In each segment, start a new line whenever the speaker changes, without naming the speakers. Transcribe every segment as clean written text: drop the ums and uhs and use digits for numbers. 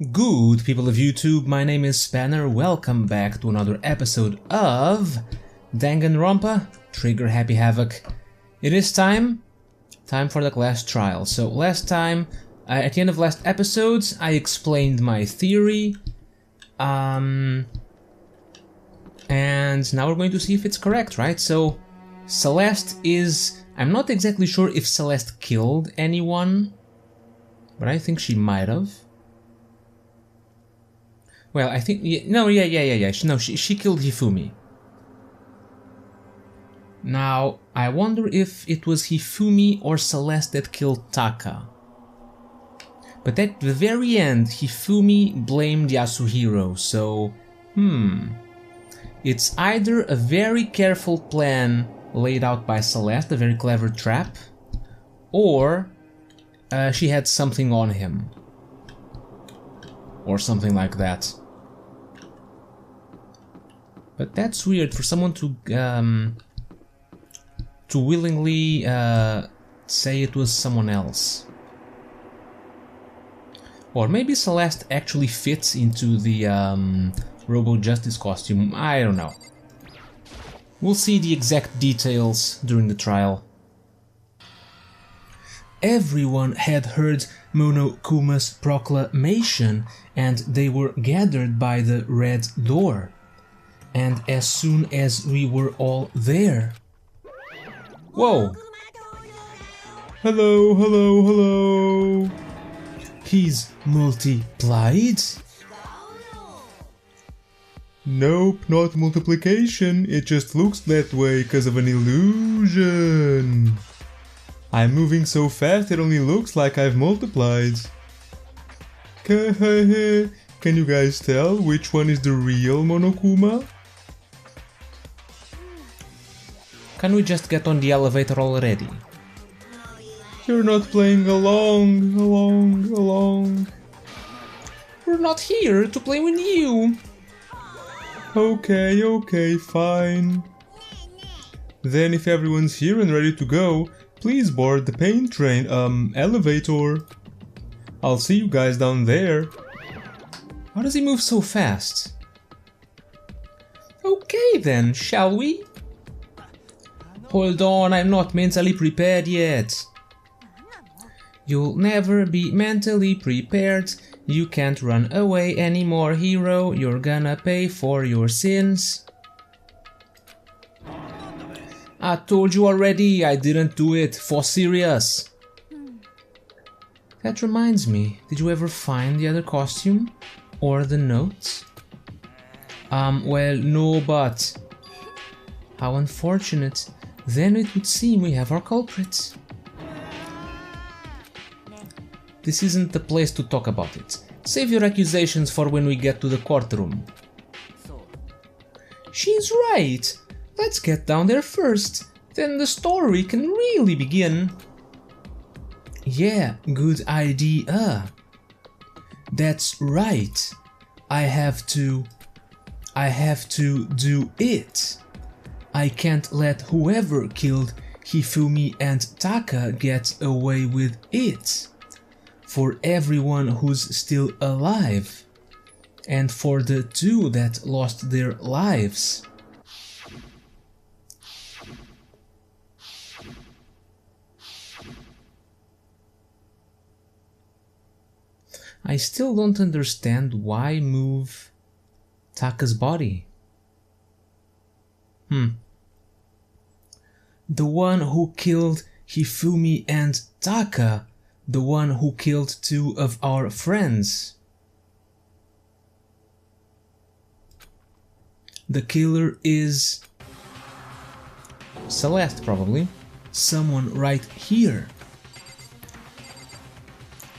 Good people of YouTube, my name is Spanner, welcome back to another episode of Danganronpa, Trigger Happy Havoc. It is time for the class trial. So last time, at the end of last episodes, I explained my theory, and now we're going to see if it's correct, right? So Celeste is... I'm not exactly sure if Celeste killed anyone, but I think she might have. Well, I think... Yeah, she killed Hifumi. Now, I wonder if it was Hifumi or Celeste that killed Taka. But at the very end, Hifumi blamed Yasuhiro, so... It's either a very careful plan laid out by Celeste, a very clever trap, or she had something on him. Or something like that. But that's weird for someone to willingly say it was someone else. Or maybe Celeste actually fits into the Robo Justice costume. I don't know. We'll see the exact details during the trial. Everyone had heard Monokuma's proclamation, and they were gathered by the red door. And as soon as we were all there... Whoa! Hello, hello, hello! He's multiplied? Nope, not multiplication, it just looks that way because of an illusion. I'm moving so fast it only looks like I've multiplied. Can you guys tell which one is the real Monokuma? Can we just get on the elevator already? You're not playing along. We're not here to play with you. Okay, fine. Then if everyone's here and ready to go, please board the pain train, elevator. I'll see you guys down there. How does he move so fast? Okay then, shall we? Hold on, I'm not mentally prepared yet. You'll never be mentally prepared. You can't run away anymore, hero. You're gonna pay for your sins. I told you already, I didn't do it, for serious. That reminds me, did you ever find the other costume? Or the notes? Well, no, but... How unfortunate. Then it would seem we have our culprit. This isn't the place to talk about it. Save your accusations for when we get to the courtroom. She's right. Let's get down there first. Then the story can really begin. Yeah, good idea. That's right. I have to do it. I can't let whoever killed Hifumi and Taka get away with it. For everyone who's still alive. And for the two that lost their lives. I still don't understand why move Taka's body. The one who killed Hifumi and Taka, the one who killed two of our friends. The killer is Celeste, probably. Someone right here.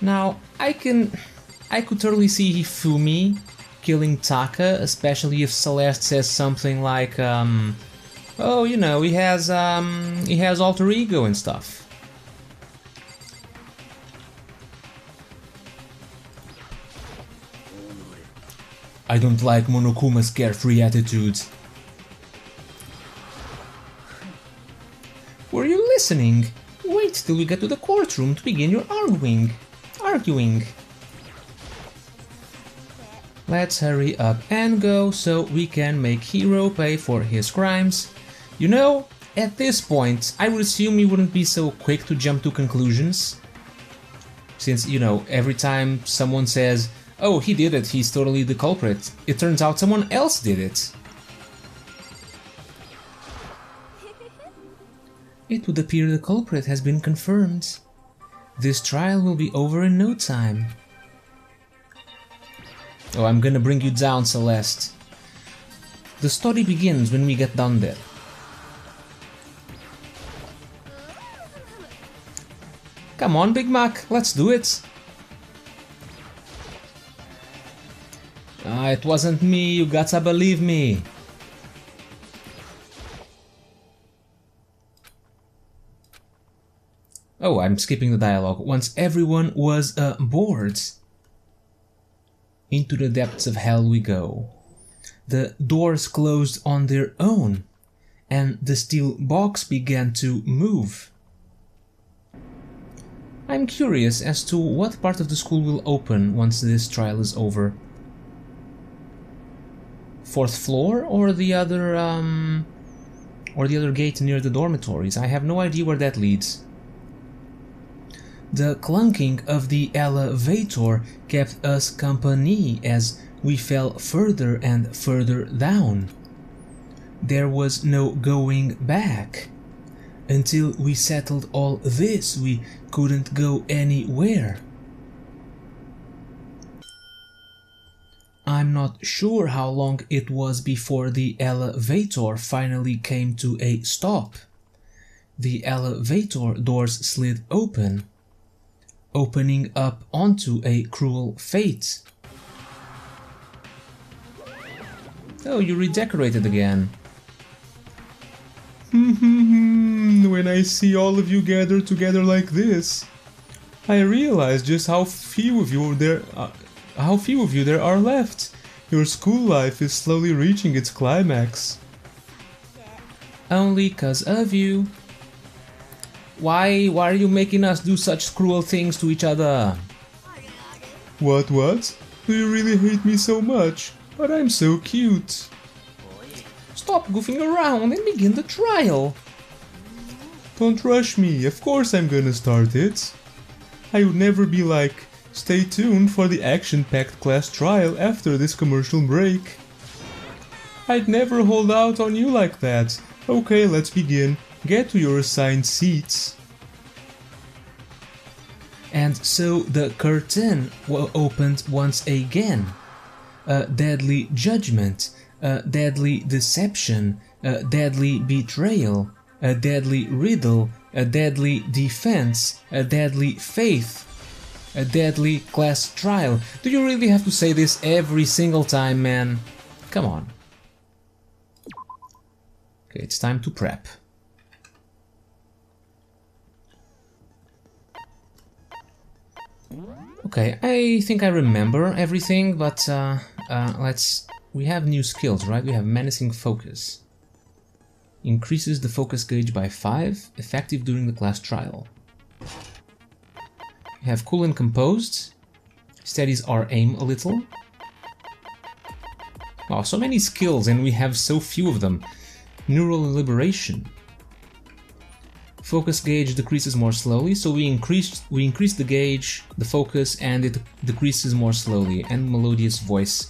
Now, I could totally see Hifumi killing Taka, especially if Celeste says something like, oh, you know, he has alter ego and stuff. I don't like Monokuma's carefree attitude. Were you listening? Wait till we get to the courtroom to begin your arguing. Let's hurry up and go so we can make Hero pay for his crimes. You know, at this point, I would assume you wouldn't be so quick to jump to conclusions. Since, you know, every time someone says, oh, he did it, he's totally the culprit, it turns out someone else did it. It would appear the culprit has been confirmed. This trial will be over in no time. Oh, I'm gonna bring you down, Celeste. The story begins when we get down there. Come on, Big Mac, let's do it. Ah, it wasn't me, you gotta believe me. Oh, I'm skipping the dialogue. Once everyone was aboard. Into the depths of hell we go. The doors closed on their own, and the steel box began to move. I'm curious as to what part of the school will open once this trial is over. Fourth floor or the other gate near the dormitories? I have no idea where that leads. The clunking of the elevator kept us company as we fell further and further down. There was no going back. Until we settled all this, we couldn't go anywhere. I'm not sure how long it was before the elevator finally came to a stop. The elevator doors slid open, opening up onto a cruel fate. Oh, you redecorated again. When I see all of you gathered together like this, I realize just how few of you there are left. Your school life is slowly reaching its climax. Only 'cause of you. Why are you making us do such cruel things to each other? What? Do you really hate me so much? But I'm so cute. Stop goofing around and begin the trial. Don't rush me, of course I'm gonna start it. I would never be like, stay tuned for the action-packed class trial after this commercial break. I'd never hold out on you like that. Okay, let's begin. Get to your assigned seats. And so the curtain opened once again. A deadly judgment, a deadly deception, a deadly betrayal, a deadly riddle, a deadly defense, a deadly faith, a deadly class trial. Do you really have to say this every single time, man? Come on. Okay, it's time to prep. Okay, I think I remember everything, but we have new skills, right? We have menacing focus. Increases the focus gauge by 5, effective during the class trial. We have cool and composed, steadies our aim a little. Oh, so many skills and we have so few of them. Neural liberation. Focus gauge decreases more slowly, so we increase the gauge, the focus, and it decreases more slowly. And melodious voice.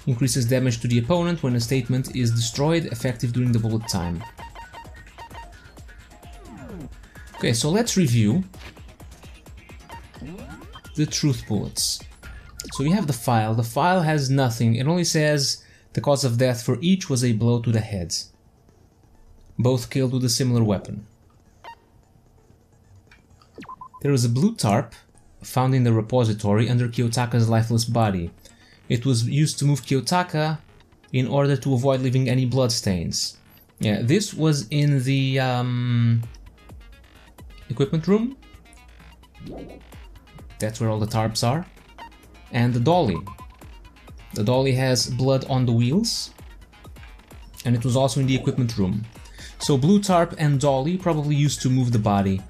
Increases damage to the opponent when a statement is destroyed, effective during the bullet time. Okay, so let's review the truth bullets. So we have the file. The file has nothing. It only says the cause of death for each was a blow to the head. Both killed with a similar weapon. There was a blue tarp found in the repository under Kiyotaka's lifeless body. It was used to move Kiyotaka in order to avoid leaving any bloodstains. Yeah, this was in the equipment room. That's where all the tarps are. And the dolly. The dolly has blood on the wheels. And it was also in the equipment room. So blue tarp and dolly probably used to move the body.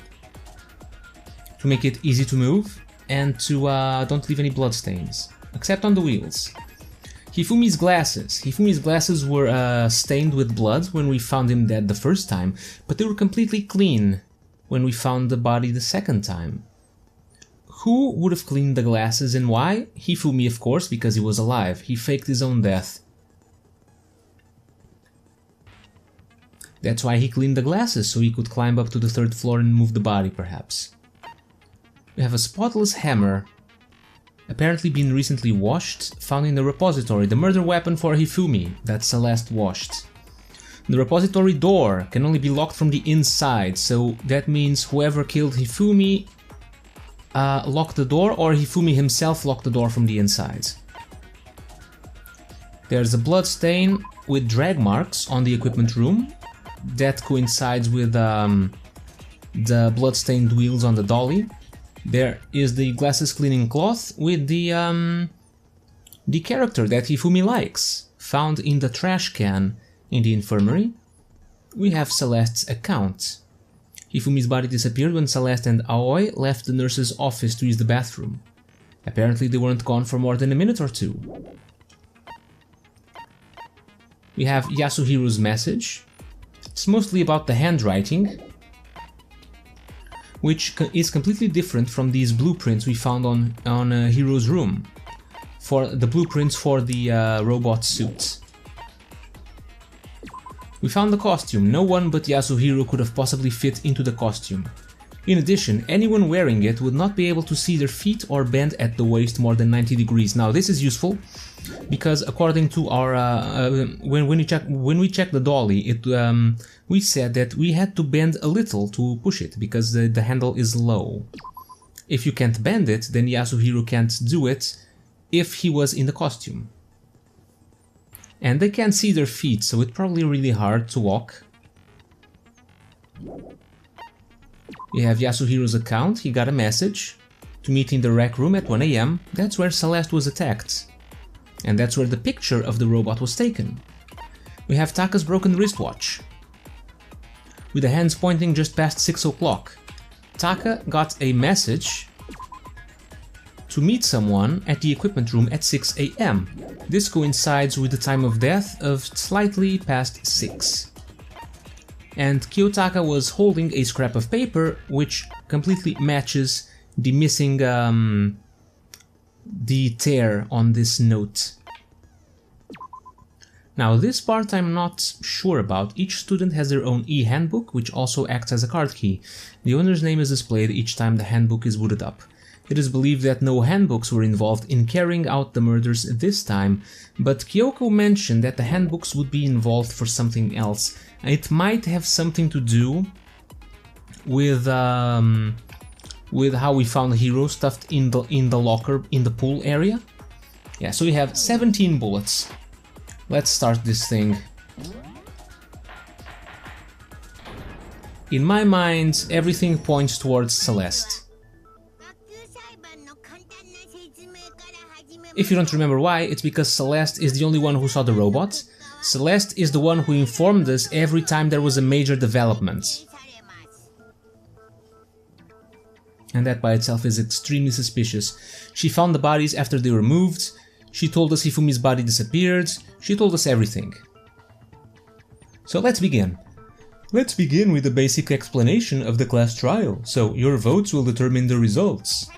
To make it easy to move and to don't leave any bloodstains. Except on the wheels. Hifumi's glasses. Hifumi's glasses were stained with blood when we found him dead the first time, but they were completely clean when we found the body the second time. Who would have cleaned the glasses and why? Hifumi, of course, because he was alive. He faked his own death. That's why he cleaned the glasses, so he could climb up to the 3rd floor and move the body, perhaps. We have a spotless hammer, apparently been recently washed, found in the repository, the murder weapon for Hifumi that Celeste washed. The repository door can only be locked from the inside, so that means whoever killed Hifumi locked the door, or Hifumi himself locked the door from the inside. There's a blood stain with drag marks on the equipment room. That coincides with the blood-stained wheels on the dolly. There is the glasses cleaning cloth with the character that Hifumi likes, found in the trash can in the infirmary. We have Celeste's account. Hifumi's body disappeared when Celeste and Aoi left the nurse's office to use the bathroom. Apparently they weren't gone for more than a minute or two. We have Yasuhiro's message. It's mostly about the handwriting, which is completely different from these blueprints we found on Hiro's room, for the blueprints for the robot suit. We found the costume. No one but Yasuhiro could have possibly fit into the costume. In addition, anyone wearing it would not be able to see their feet or bend at the waist more than 90 degrees. Now this is useful because according to our when we checked the dolly, we said that we had to bend a little to push it because the handle is low. If you can't bend it, then Yasuhiro can't do it if he was in the costume. And they can't see their feet, so it's probably really hard to walk. We have Yasuhiro's account. He got a message to meet in the rec room at 1 AM. That's where Celeste was attacked. And that's where the picture of the robot was taken. We have Taka's broken wristwatch, with the hands pointing just past 6 o'clock. Taka got a message to meet someone at the equipment room at 6 AM. This coincides with the time of death of slightly past 6. And Kiyotaka was holding a scrap of paper which completely matches the missing the tear on this note. Now this part I'm not sure about. Each student has their own e-handbook, which also acts as a card key. The owner's name is displayed each time the handbook is booted up. It is believed that no handbooks were involved in carrying out the murders this time, but Kyoko mentioned that the handbooks would be involved for something else. It might have something to do with how we found Hiro stuffed in the locker in the pool area. Yeah, so we have 17 bullets. Let's start this thing. In my mind, everything points towards Celeste. If you don't remember why, it's because Celeste is the only one who saw the robot. Celeste is the one who informed us every time there was a major development. And that by itself is extremely suspicious. She found the bodies after they were moved. She told us Hifumi's body disappeared. She told us everything. So let's begin. Let's begin with the basic explanation of the class trial, so your votes will determine the results.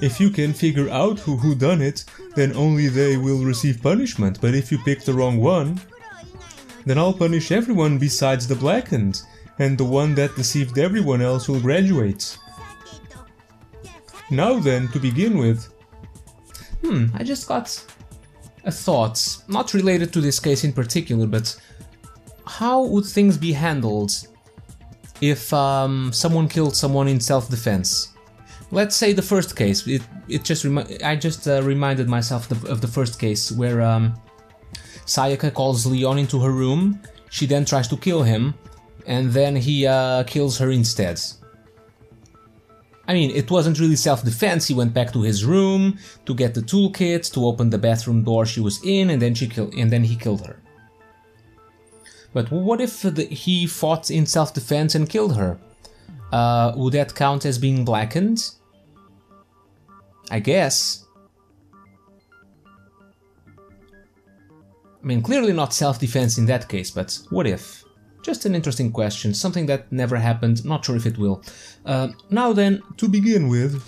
If you can figure out who done it, then only they will receive punishment, but if you pick the wrong one, then I'll punish everyone besides the blackened, and the one that deceived everyone else will graduate. Now then, to begin with. I just got a thought, not related to this case in particular, but how would things be handled if someone killed someone in self-defense? Let's say the first case. I just reminded myself of the first case where Sayaka calls Leon into her room. She then tries to kill him, and then he kills her instead. I mean, it wasn't really self-defense. He went back to his room to get the toolkit, to open the bathroom door she was in, and then he killed her. But what if he fought in self-defense and killed her? Would that count as being blackened? I guess. I mean, clearly not self-defense in that case, but what if? Just an interesting question, something that never happened, not sure if it will. Now then, to begin with,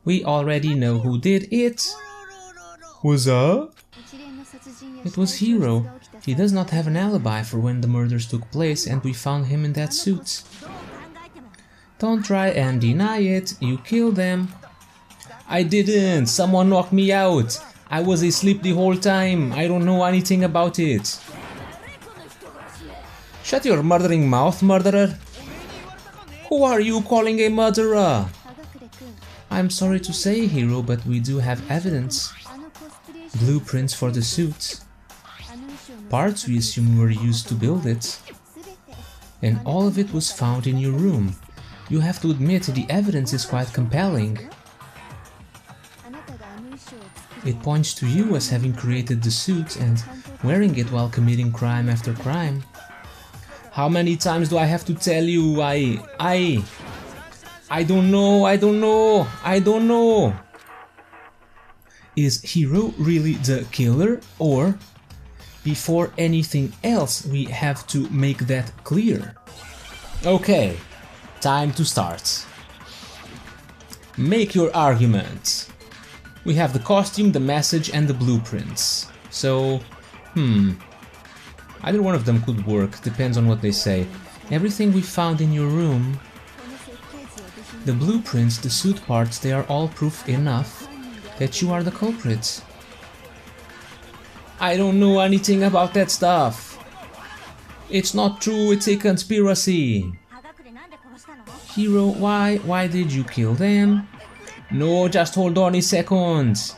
we already know who did it. Was that? It was Hiro. He does not have an alibi for when the murders took place, and we found him in that suit. Don't try and deny it, you killed them. I didn't, someone knocked me out. I was asleep the whole time, I don't know anything about it. Shut your murdering mouth, murderer. Who are you calling a murderer? I'm sorry to say, Hiro, but we do have evidence. Blueprints for the suit. Parts we assume were used to build it. And all of it was found in your room. You have to admit the evidence is quite compelling. It points to you as having created the suit and wearing it while committing crime after crime. How many times do I have to tell you I don't know. Is Hiro really the killer, or before anything else we have to make that clear? Okay, time to start. Make your argument. We have the costume, the message and the blueprints. So, either one of them could work, depends on what they say. Everything we found in your room, the blueprints, the suit parts, they are all proof enough that you are the culprit. I don't know anything about that stuff. It's not true, it's a conspiracy. Hiro, why did you kill them? No, just hold on a second.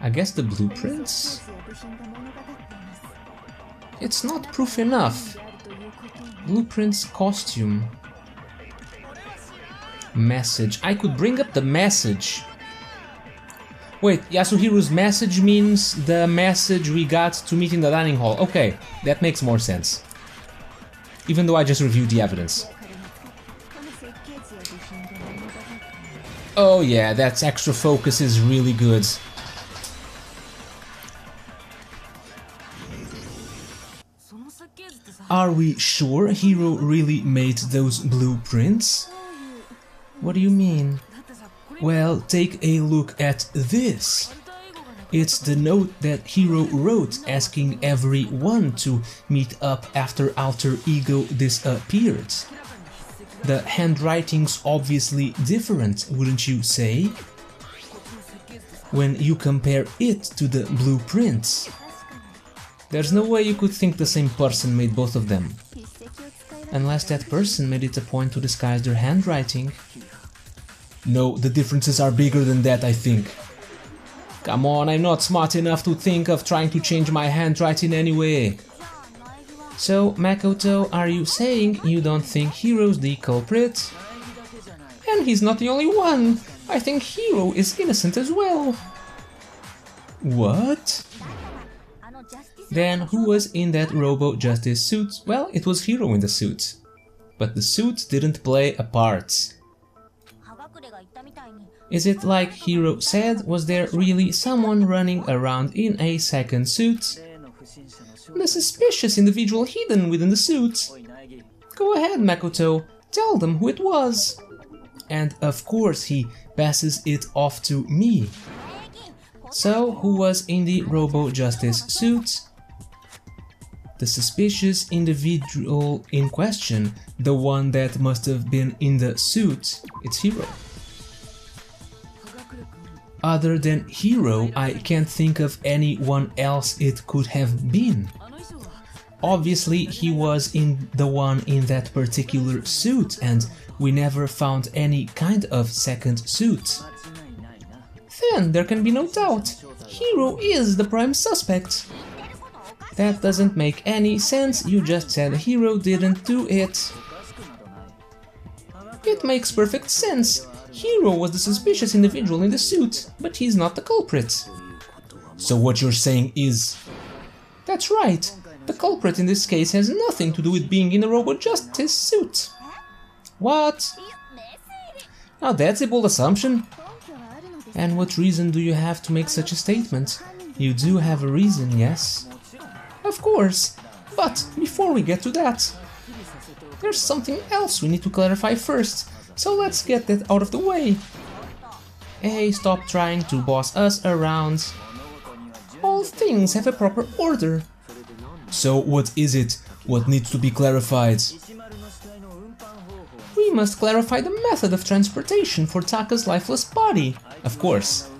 I guess the blueprints? It's not proof enough. Blueprints, costume. Message. I could bring up the message. Wait, Yasuhiro's message means the message we got to meet in the dining hall. Okay, that makes more sense. Even though I just reviewed the evidence. Oh yeah, that extra focus is really good. Are we sure Hiro really made those blueprints? What do you mean? Well, take a look at this. It's the note that Hiro wrote asking everyone to meet up after Alter Ego disappeared. The handwriting's obviously different, wouldn't you say? When you compare it to the blueprints. There's no way you could think the same person made both of them. Unless that person made it a point to disguise their handwriting. No, the differences are bigger than that, I think. Come on, I'm not smart enough to think of trying to change my handwriting anyway. So, Makoto, are you saying you don't think Hiro's the culprit? And he's not the only one! I think Hiro is innocent as well. What? Then who was in that Robo-Justice suit? Well, it was Hiro in the suit. But the suit didn't play a part. Is it like Hiro said? Was there really someone running around in a second suit? The suspicious individual hidden within the suit. Go ahead, Makoto, tell them who it was. And of course he passes it off to me. So, who was in the Robo-Justice suit? The suspicious individual in question, the one that must have been in the suit, it's Hiro. Other than Hiro, I can't think of anyone else it could have been. Obviously, he was the one in that particular suit, and we never found any kind of second suit. Then there can be no doubt. Hiro is the prime suspect. That doesn't make any sense, you just said Hiro didn't do it. It makes perfect sense. Hiro was the suspicious individual in the suit, but he's not the culprit. So what you're saying is... That's right. The culprit in this case has nothing to do with being in a Robo-Justice suit. What? Now that's a bold assumption. And what reason do you have to make such a statement? You do have a reason, yes? Of course, but before we get to that, there's something else we need to clarify first, so let's get that out of the way. Hey, stop trying to boss us around. All things have a proper order. So what is it? What needs to be clarified? We must clarify the method of transportation for Taka's lifeless body, of course.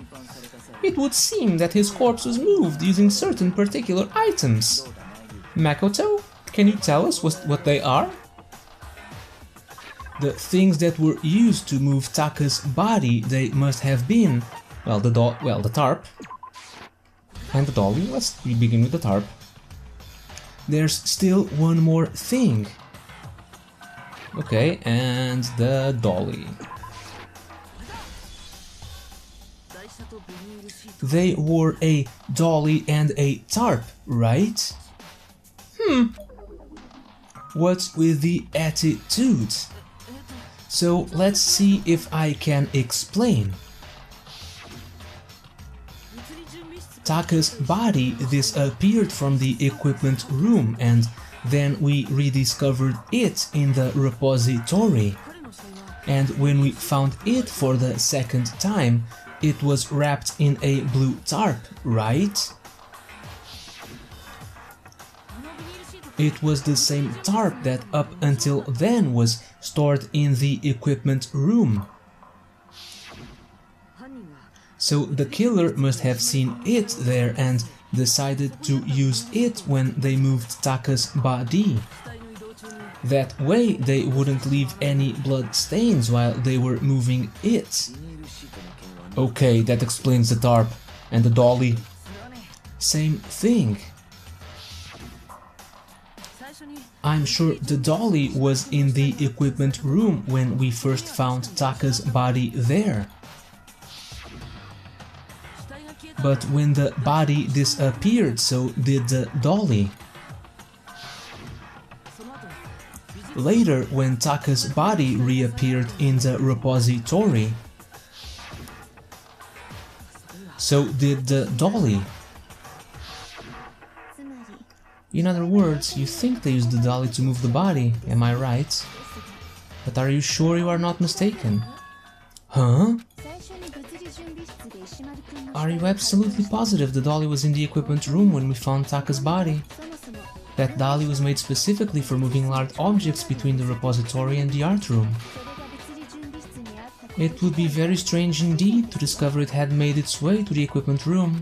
It would seem that his corpse was moved using certain particular items. Makoto, can you tell us what they are? The things that were used to move Taka's body, they must have been, well, the tarp and the dolly. Let's begin with the tarp. There's still one more thing. Okay, and the dolly. They wore a dolly and a tarp, right? What's with the attitude? So let's see if I can explain. Taka's body disappeared from the equipment room and then we rediscovered it in the repository. And when we found it for the second time, it was wrapped in a blue tarp, right? It was the same tarp that up until then was stored in the equipment room. So the killer must have seen it there and decided to use it when they moved Taka's body. That way they wouldn't leave any blood stains while they were moving it. Okay, that explains the tarp. And the dolly? Same thing. I'm sure the dolly was in the equipment room when we first found Taka's body there. But when the body disappeared, so did the dolly. Later, when Taka's body reappeared in the repository, so did the dolly. In other words, you think they used the dolly to move the body, am I right? But are you sure you are not mistaken? Huh? Are you absolutely positive the dolly was in the equipment room when we found Taka's body? That dolly was made specifically for moving large objects between the repository and the art room. It would be very strange indeed to discover it had made its way to the equipment room.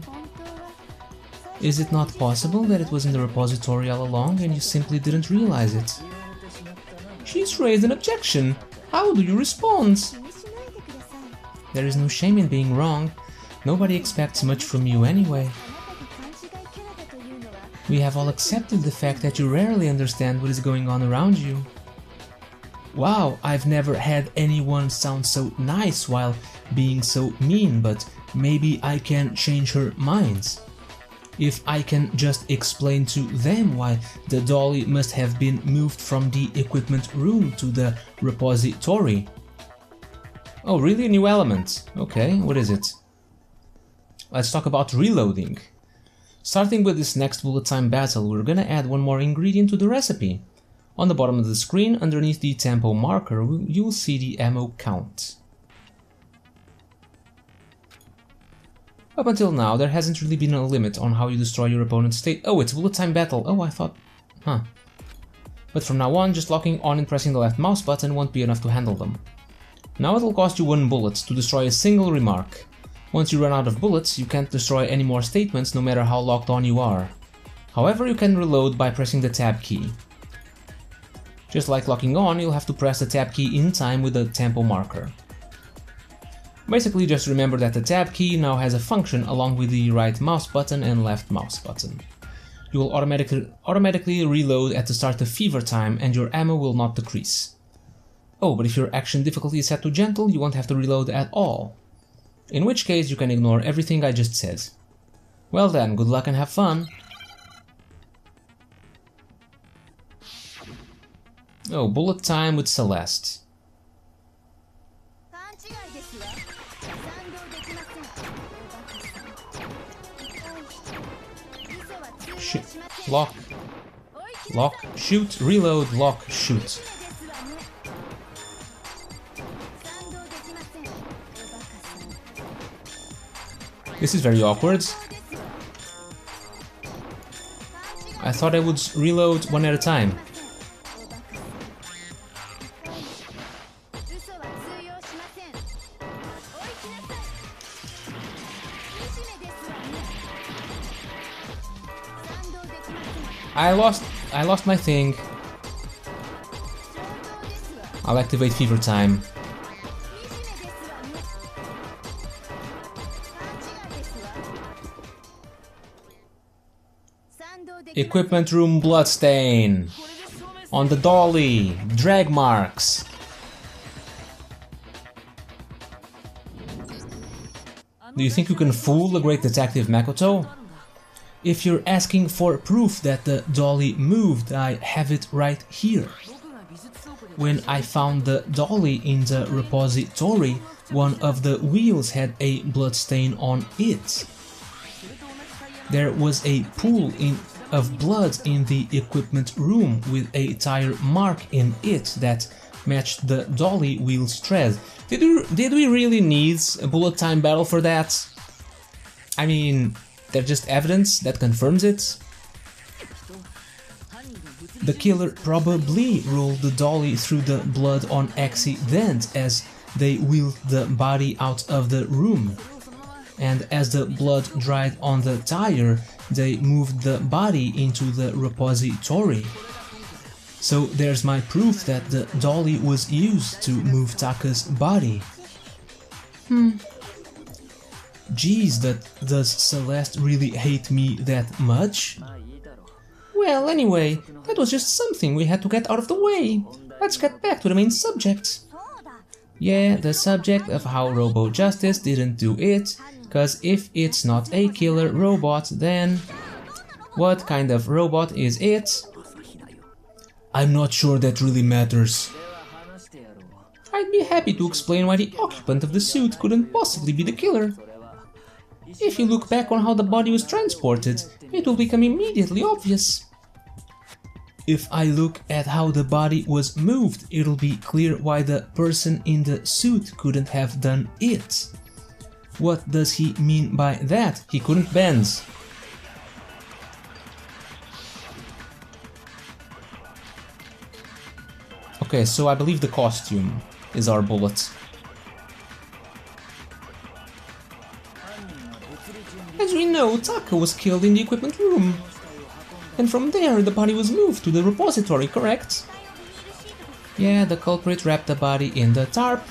Is it not possible that it was in the repository all along and you simply didn't realize it? She's raised an objection. How do you respond? There is no shame in being wrong. Nobody expects much from you anyway. We have all accepted the fact that you rarely understand what is going on around you. Wow, I've never had anyone sound so nice while being so mean, but maybe I can change her minds. If I can just explain to them why the dolly must have been moved from the equipment room to the repository. Oh, really? A new element? Okay, what is it? Let's talk about reloading. Starting with this next bullet time battle, we're gonna add one more ingredient to the recipe. On the bottom of the screen, underneath the tempo marker, you'll see the ammo count. Up until now, there hasn't really been a limit on how you destroy your opponent's state. Oh, it's bullet time battle. Oh, I thought... Huh. But from now on, just locking on and pressing the left mouse button won't be enough to handle them. Now it'll cost you 1 bullet to destroy a single remark. Once you run out of bullets, you can't destroy any more statements no matter how locked on you are. However, you can reload by pressing the tab key. Just like locking on, you'll have to press the tab key in time with the tempo marker. Basically, just remember that the tab key now has a function along with the right mouse button and left mouse button. You will automatically reload at the start of fever time and your ammo will not decrease. Oh, but if your action difficulty is set to gentle, you won't have to reload at all. In which case, you can ignore everything I just said. Well then, good luck and have fun! Oh, bullet time with Celeste. lock, lock, shoot, reload, lock, shoot. This is very awkward. I thought I would reload one at a time. I lost my thing. I'll activate Fever Time. Equipment room bloodstain. On the dolly, drag marks. Do you think you can fool the great detective Makoto? If you're asking for proof that the dolly moved, I have it right here. When I found the dolly in the repository, one of the wheels had a bloodstain on it. There was a pool of blood in the equipment room with a tire mark in it that matched the dolly wheel's tread. Did we really need a bullet time battle for that? I mean, there's just evidence that confirms it. The killer probably rolled the dolly through the blood on accident as they wheeled the body out of the room. And as the blood dried on the tire, they moved the body into the repository. So there's my proof that the dolly was used to move Taka's body. Geez, does Celeste really hate me that much? Well, anyway, that was just something we had to get out of the way. Let's get back to the main subject. Yeah, the subject of how Robo Justice didn't do it, cause if it's not a killer robot, then what kind of robot is it? I'm not sure that really matters. I'd be happy to explain why the occupant of the suit couldn't possibly be the killer. If you look back on how the body was transported, it will become immediately obvious. If I look at how the body was moved, it'll be clear why the person in the suit couldn't have done it. What does he mean by that? He couldn't bend. Okay, so I believe the costume is our bullet. As we know, Taka was killed in the equipment room. And from there, the body was moved to the repository, correct? Yeah, the culprit wrapped the body in the tarp,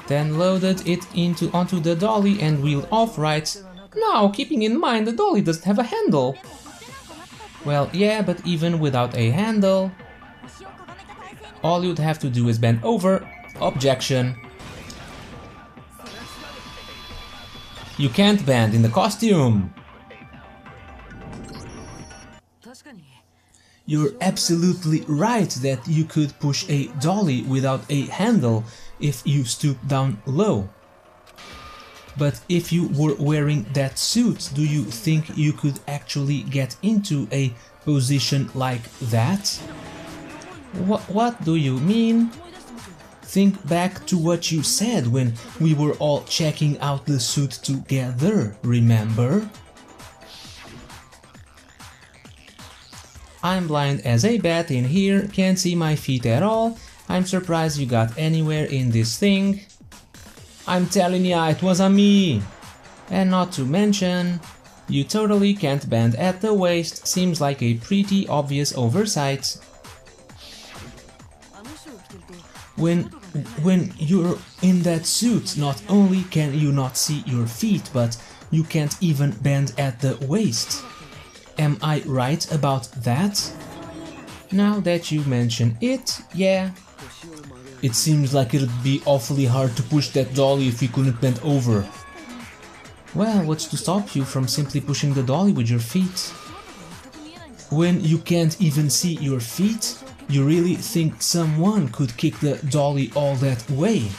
then loaded it onto the dolly and wheeled off, right? Now, keeping in mind the dolly doesn't have a handle. Well, yeah, but even without a handle, all you'd have to do is bend over. Objection. You can't bend in the costume. You're absolutely right that you could push a dolly without a handle if you stoop down low. But if you were wearing that suit, do you think you could actually get into a position like that? What do you mean? Think back to what you said when we were all checking out the suit together, remember? I'm blind as a bat in here, can't see my feet at all. I'm surprised you got anywhere in this thing. I'm telling ya, it was a me! And not to mention, you totally can't bend at the waist, seems like a pretty obvious oversight. When you're in that suit, not only can you not see your feet, but you can't even bend at the waist. Am I right about that? Now that you mention it, yeah. It seems like it'd be awfully hard to push that dolly if you couldn't bend over. Well, what's to stop you from simply pushing the dolly with your feet? When you can't even see your feet, you really think someone could kick the dolly all that way?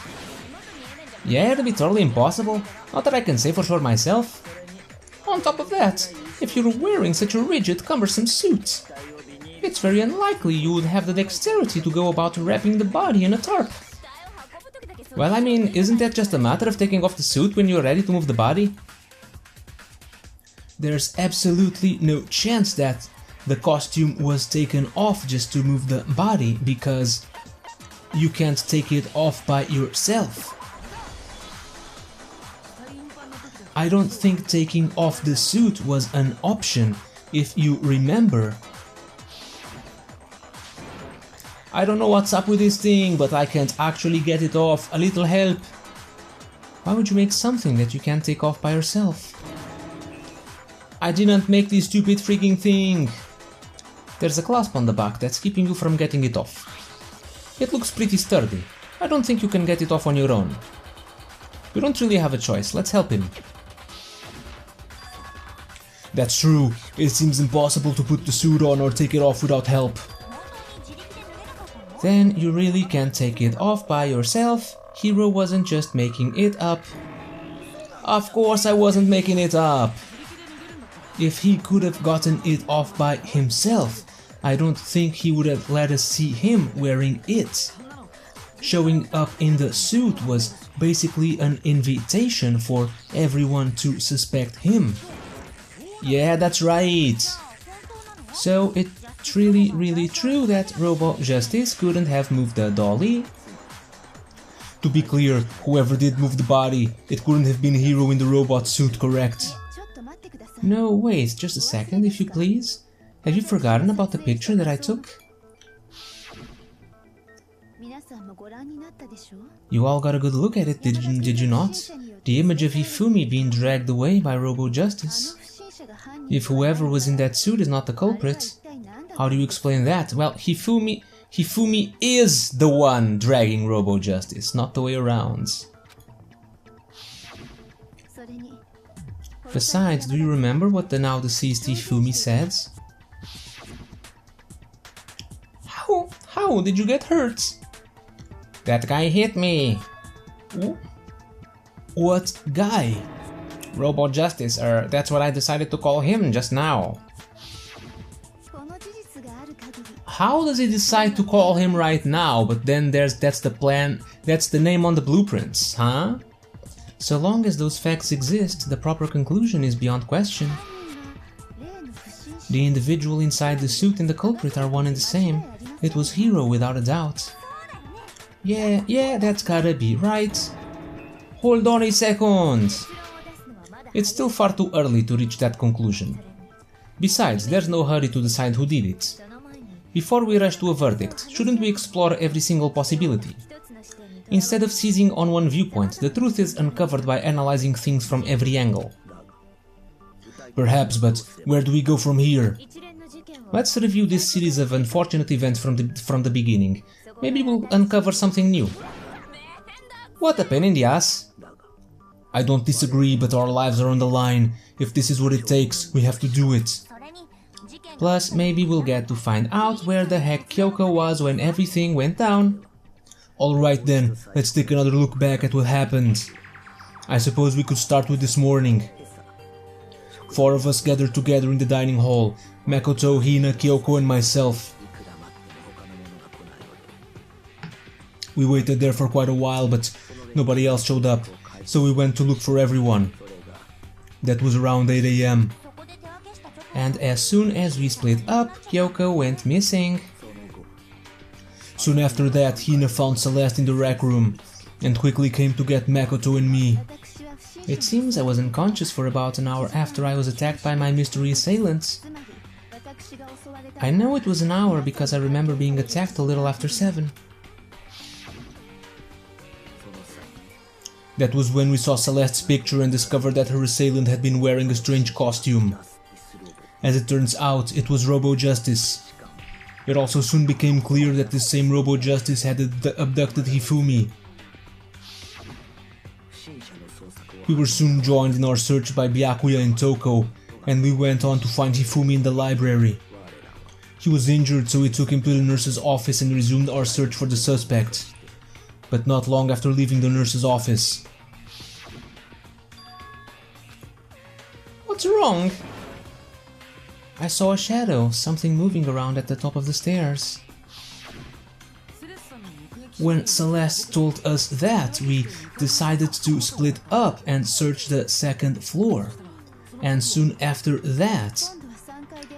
Yeah, it'd be totally impossible. Not that I can say for sure myself. On top of that, if you're wearing such a rigid, cumbersome suit. It's very unlikely you would have the dexterity to go about wrapping the body in a tarp. Well, I mean, isn't that just a matter of taking off the suit when you're ready to move the body? There's absolutely no chance that the costume was taken off just to move the body, because you can't take it off by yourself. I don't think taking off the suit was an option, if you remember. I don't know what's up with this thing, but I can't actually get it off. A little help. Why would you make something that you can't take off by yourself? I didn't make this stupid freaking thing. There's a clasp on the back that's keeping you from getting it off. It looks pretty sturdy. I don't think you can get it off on your own. We don't really have a choice. Let's help him. That's true. It seems impossible to put the suit on or take it off without help. Then you really can't take it off by yourself. Hiro wasn't just making it up. Of course I wasn't making it up. If he could have gotten it off by himself, I don't think he would have let us see him wearing it. Showing up in the suit was basically an invitation for everyone to suspect him. Yeah, that's right. So it's really true that Robo Justice couldn't have moved the dolly. To be clear, whoever did move the body, it couldn't have been Hiro in the robot suit, correct? No, wait, just a second, if you please. Have you forgotten about the picture that I took? You all got a good look at it, did you not? The image of Hifumi being dragged away by Robo Justice. If whoever was in that suit is not the culprit, how do you explain that? Well, Hifumi is the one dragging Robo Justice, not the way around. Besides, do you remember what the now deceased Hifumi said? How did you get hurt? That guy hit me. What guy? Robo Justice, that's what I decided to call him just now. How does he decide to call him right now, but then that's the plan, that's the name on the blueprints, huh? So long as those facts exist, the proper conclusion is beyond question. The individual inside the suit and the culprit are one and the same. It was Hiro without a doubt. Yeah, that's gotta be right. Hold on a second. It's still far too early to reach that conclusion. Besides, there's no hurry to decide who did it. Before we rush to a verdict, shouldn't we explore every single possibility? Instead of seizing on one viewpoint, the truth is uncovered by analyzing things from every angle. Perhaps, but where do we go from here? Let's review this series of unfortunate events from the beginning. Maybe we'll uncover something new. What a pain in the ass! I don't disagree, but our lives are on the line. If this is what it takes, we have to do it. Plus, maybe we'll get to find out where the heck Kyoko was when everything went down. Alright then, let's take another look back at what happened. I suppose we could start with this morning. 4 of us gathered together in the dining hall. Makoto, Hina, Kyoko and myself. We waited there for quite a while, but nobody else showed up, so we went to look for everyone. That was around 8 AM. And as soon as we split up, Kyoko went missing. Soon after that, Hina found Celeste in the rec room, and quickly came to get Makoto and me. It seems I was unconscious for about an hour after I was attacked by my mystery assailants. I know it was an hour because I remember being attacked a little after 7. That was when we saw Celeste's picture and discovered that her assailant had been wearing a strange costume. As it turns out, it was Robo Justice. It also soon became clear that this same Robo Justice had abducted Hifumi. We were soon joined in our search by Byakuya and Toko, and we went on to find Hifumi in the library. He was injured, so we took him to the nurse's office and resumed our search for the suspect. But not long after leaving the nurse's office. What's wrong? I saw a shadow, something moving around at the top of the stairs. When Celeste told us that, we decided to split up and search the second floor. And soon after that,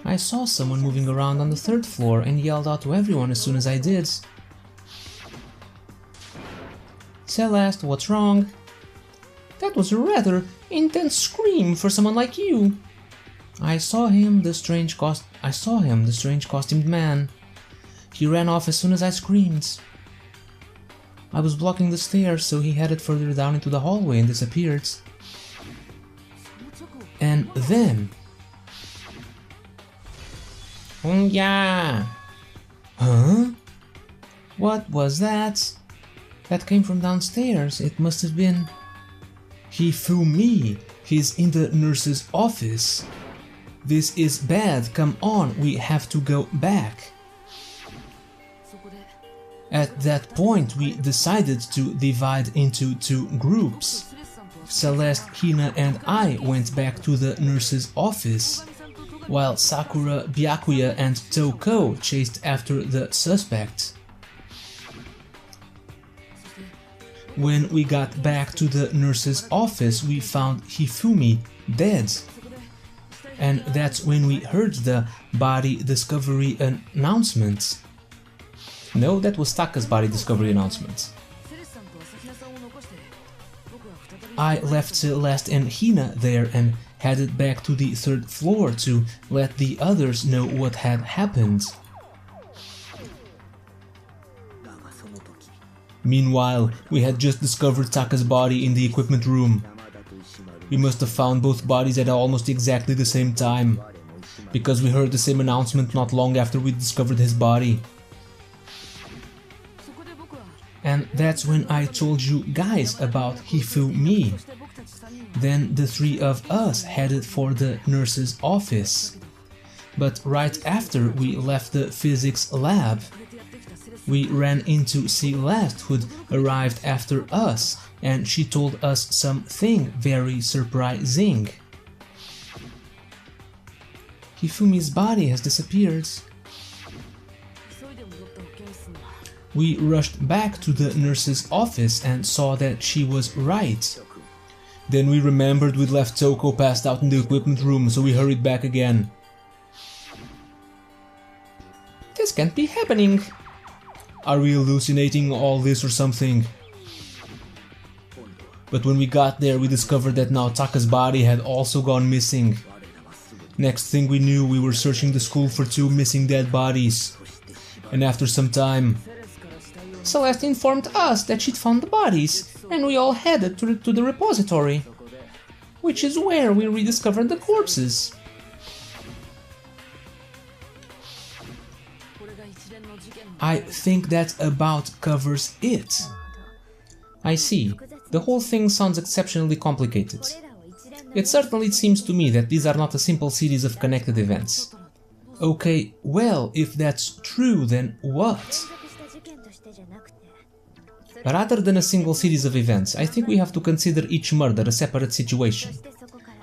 I saw someone moving around on the third floor and yelled out to everyone as soon as I did. Celeste, what's wrong? That was a rather intense scream for someone like you. I saw him, the strange costumed man. He ran off as soon as I screamed. I was blocking the stairs, so he headed further down into the hallway and disappeared. And then... yeah. Huh? What was that? That came from downstairs. It must have been... Hifumi. He's in the nurse's office. This is bad. Come on, we have to go back. At that point, we decided to divide into two groups. Celeste, Hina and I went back to the nurse's office, while Sakura, Byakuya and Toko chased after the suspect. When we got back to the nurse's office, we found Hifumi dead. And that's when we heard the body discovery announcement. No, that was Taka's body discovery announcement. I left Celeste and Hina there and headed back to the third floor to let the others know what had happened. Meanwhile, we had just discovered Taka's body in the equipment room. We must have found both bodies at almost exactly the same time, because we heard the same announcement not long after we discovered his body. And that's when I told you guys about Hifumi. Then the three of us headed for the nurse's office. But right after we left the physics lab, we ran into Celeste, who'd arrived after us, and she told us something very surprising. Hifumi's body has disappeared. We rushed back to the nurse's office and saw that she was right. Then we remembered we'd left Toko passed out in the equipment room, so we hurried back again. This can't be happening. Are we hallucinating all this or something? But when we got there, we discovered that now Taka's body had also gone missing. Next thing we knew, we were searching the school for two missing dead bodies. And after some time, Celeste informed us that she'd found the bodies, and we all headed to the repository, which is where we rediscovered the corpses. I think that about covers it. I see. The whole thing sounds exceptionally complicated. It certainly seems to me that these are not a simple series of connected events. Okay, well, if that's true, then what? Rather than a single series of events, I think we have to consider each murder a separate situation.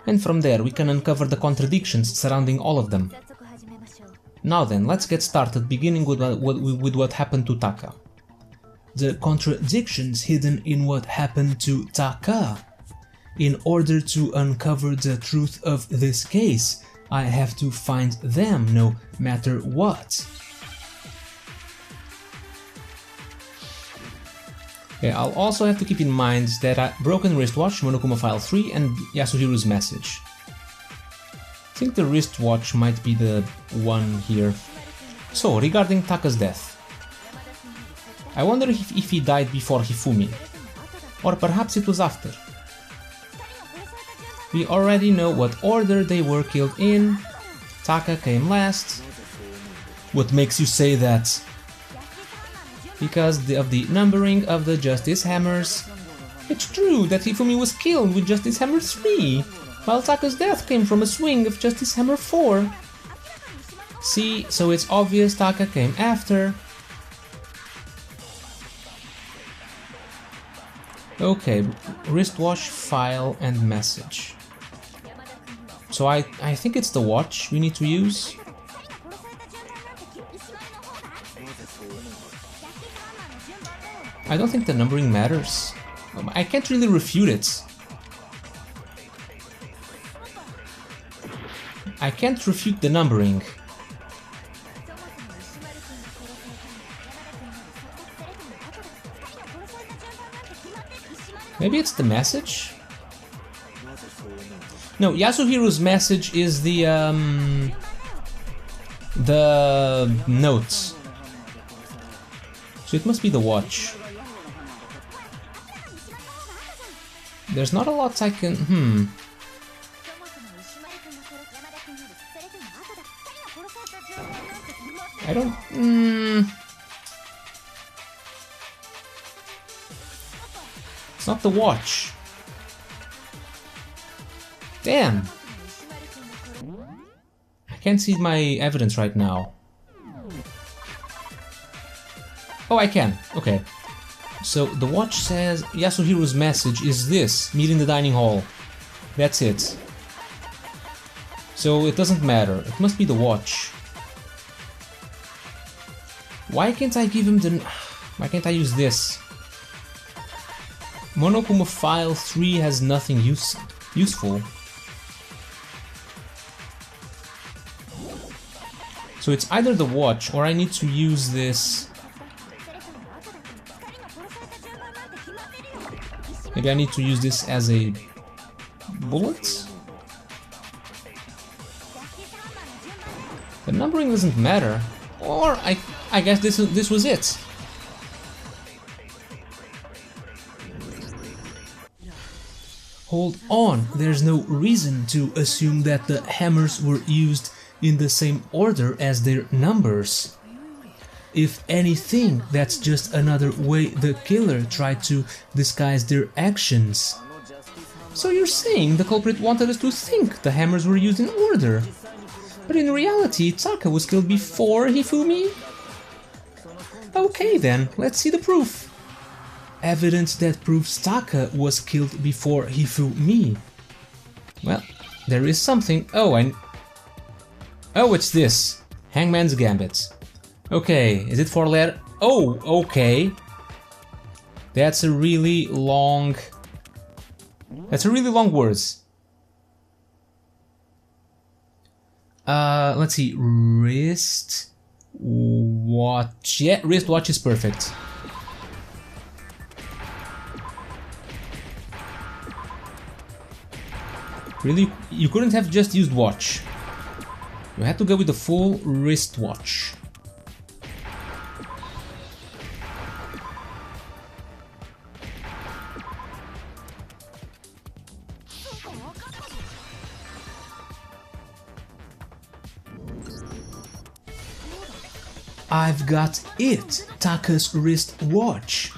And from there, we can uncover the contradictions surrounding all of them. Now then, let's get started, beginning with what happened to Taka. The contradictions hidden in what happened to Taka. In order to uncover the truth of this case, I have to find them no matter what. Okay, I'll also have to keep in mind that Broken Wristwatch, Monokuma File 3 and Yasuhiro's message. I think the wristwatch might be the one here. So, regarding Taka's death. I wonder if he died before Hifumi, or perhaps it was after. We already know what order they were killed in. Taka came last. What makes you say that? Because of the numbering of the Justice Hammers. It's true that Hifumi was killed with Justice Hammer 3, while Taka's death came from a swing of Justice Hammer 4. See, so it's obvious Taka came after. Okay, wristwatch, file and message. So I think it's the watch we need to use. I don't think the numbering matters. I can't really refute it. I can't refute the numbering. Maybe it's the message? No, Yasuhiro's message is the notes. So it must be the watch. There's not a lot I can... I don't... It's not the watch. Damn! I can't see my evidence right now. Oh, I can. Okay. So the watch says Yasuhiro's message is this: meet in the dining hall. That's it. So it doesn't matter. It must be the watch. Why can't I give him the... Why can't I use this? Monokuma file 3 has nothing useful. So it's either the watch or I need to use this. Maybe I need to use this as a bullet? The numbering doesn't matter. Or I guess this was it. Hold on, there's no reason to assume that the hammers were used in the same order as their numbers. If anything, that's just another way the killer tried to disguise their actions. So you're saying the culprit wanted us to think the hammers were used in order? But in reality, Taka was killed before Hifumi? Okay then, let's see the proof. Evidence that proves Taka was killed before Hifumi. Well, there is something. Oh, it's this. Hangman's Gambit. Okay, is it 4 letter? Oh, okay. That's a really long... That's a really long words. Let's see. Wrist watch. Yeah, wristwatch is perfect. Really? You couldn't have just used watch. You had to go with the full wristwatch. I've got it! Taka's wristwatch.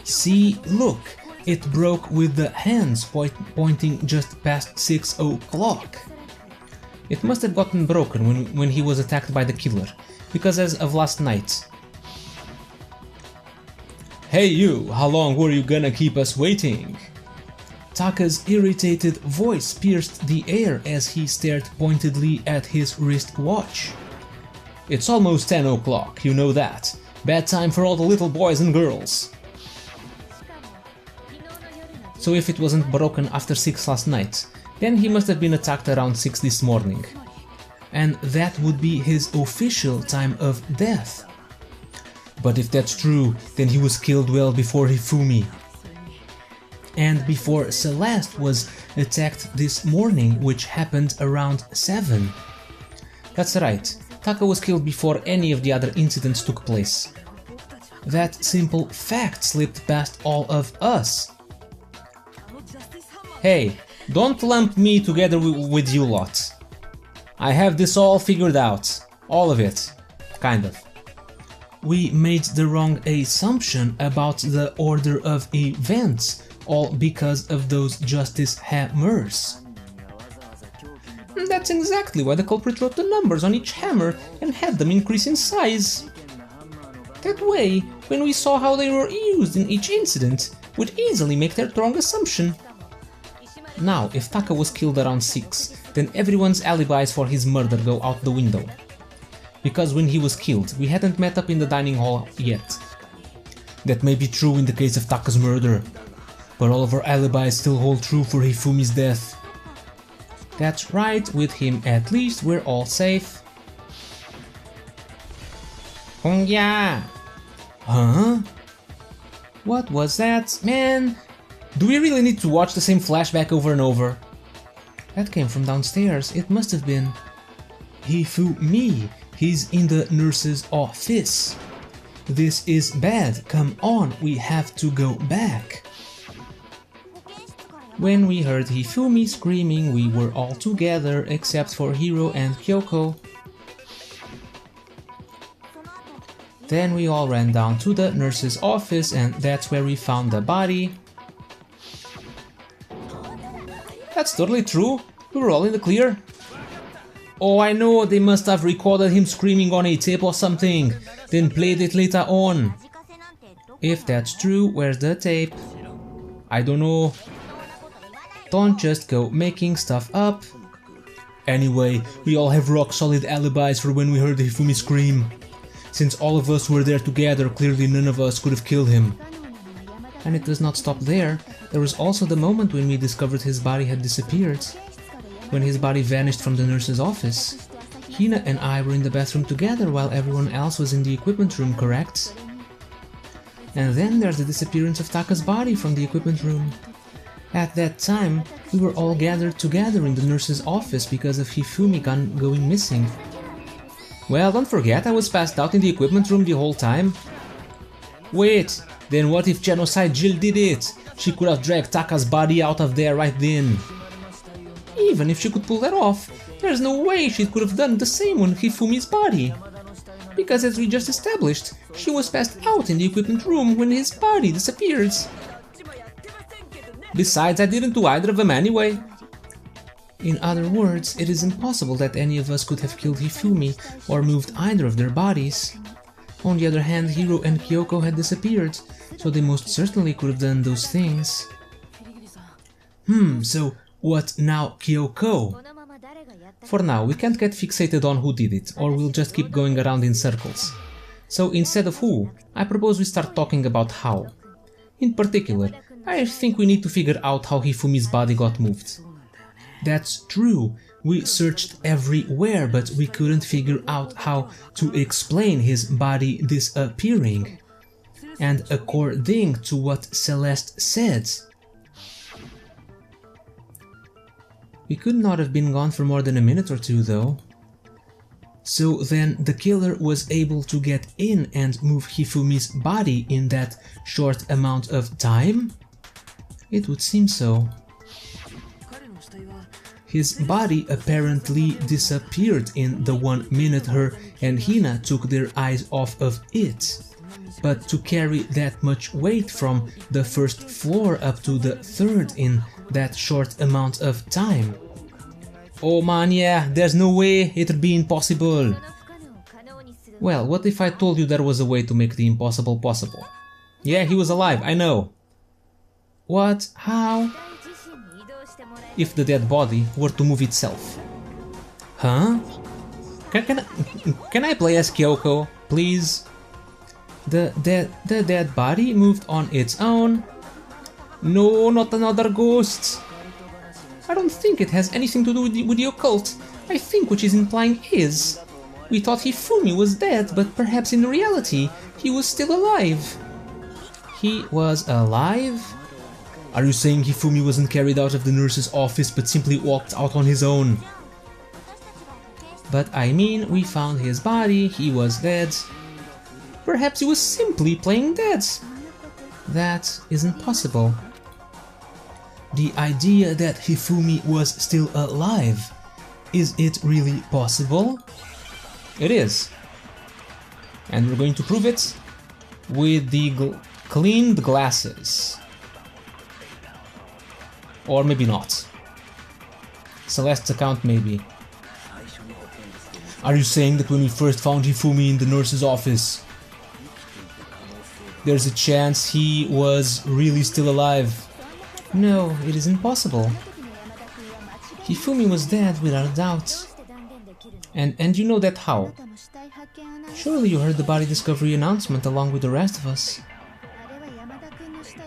See, look. It broke with the hands pointing just past 6 o'clock. It must have gotten broken when he was attacked by the killer, because as of last night. Hey you, how long were you gonna keep us waiting? Taka's irritated voice pierced the air as he stared pointedly at his wristwatch. It's almost 10 o'clock, you know that. Bad time for all the little boys and girls. So if it wasn't broken after 6 last night, then he must have been attacked around 6 this morning. And that would be his official time of death. But if that's true, then he was killed well before Hifumi. And before Celeste was attacked this morning, which happened around 7. That's right, Taka was killed before any of the other incidents took place. That simple fact slipped past all of us. Hey, don't lump me together with you lot. I have this all figured out. All of it. Kind of. We made the wrong assumption about the order of events, all because of those justice hammers. That's exactly why the culprit wrote the numbers on each hammer and had them increase in size. That way, when we saw how they were used in each incident, we'd easily make that wrong assumption. Now, if Taka was killed around 6, then everyone's alibis for his murder go out the window. Because when he was killed, we hadn't met up in the dining hall yet. That may be true in the case of Taka's murder, but all of our alibis still hold true for Hifumi's death. That's right, with him at least we're all safe. Hongya! Huh? What was that? Man, do we really need to watch the same flashback over and over? That came from downstairs. It must have been Hifumi. He's in the nurse's office. This is bad. Come on, we have to go back. When we heard Hifumi screaming, we were all together except for Hiro and Kyoko. Then we all ran down to the nurse's office and that's where we found the body. That's totally true. We were all in the clear. Oh, I know, they must have recorded him screaming on a tape or something, then played it later on. If that's true, where's the tape? I don't know. Don't just go making stuff up. Anyway, we all have rock solid alibis for when we heard Hifumi scream. Since all of us were there together, clearly none of us could have killed him. And it does not stop there. There was also the moment when we discovered his body had disappeared. When his body vanished from the nurse's office. Hina and I were in the bathroom together while everyone else was in the equipment room, correct? And then there's the disappearance of Taka's body from the equipment room. At that time, we were all gathered together in the nurse's office because of Hifumi going missing. Well, don't forget, I was passed out in the equipment room the whole time. Wait, then what if Genocide Jill did it? She could have dragged Taka's body out of there right then. Even if she could pull that off, there's no way she could have done the same on Hifumi's body. Because as we just established, she was passed out in the equipment room when his body disappeared. Besides, I didn't do either of them anyway. In other words, it is impossible that any of us could have killed Hifumi or moved either of their bodies. On the other hand, Hiro and Kyoko had disappeared, so they most certainly could have done those things. So what now, Kyoko? For now, we can't get fixated on who did it, or we'll just keep going around in circles. So instead of who, I propose we start talking about how. In particular, I think we need to figure out how Hifumi's body got moved. That's true, we searched everywhere, but we couldn't figure out how to explain his body disappearing. And according to what Celeste said, we could not have been gone for more than a minute or two though. So then the killer was able to get in and move Hifumi's body in that short amount of time? It would seem so. His body apparently disappeared in the 1 minute her and Hina took their eyes off of it. But to carry that much weight from the first floor up to the 3rd in that short amount of time. Oh man, yeah, there's no way, it'd be impossible. Well, what if I told you there was a way to make the impossible possible? Yeah, he was alive, I know. What? How? If the dead body were to move itself. Huh? Can I play as Kyoko, please? The dead body moved on its own? No, not another ghost. I don't think it has anything to do with the occult. I think what she's implying is... we thought Hifumi was dead, but perhaps in reality, he was still alive. He was alive? Are you saying Hifumi wasn't carried out of the nurse's office but simply walked out on his own? But I mean, we found his body, he was dead. Perhaps he was simply playing dead. That isn't possible. The idea that Hifumi was still alive, is it really possible? It is. And we're going to prove it with the cleaned glasses. Or maybe not. Celeste's account maybe. Are you saying that when we first found Hifumi in the nurse's office, there's a chance he was really still alive? No, it is impossible. Hifumi was dead without a doubt. And you know that how? Surely you heard the body discovery announcement along with the rest of us.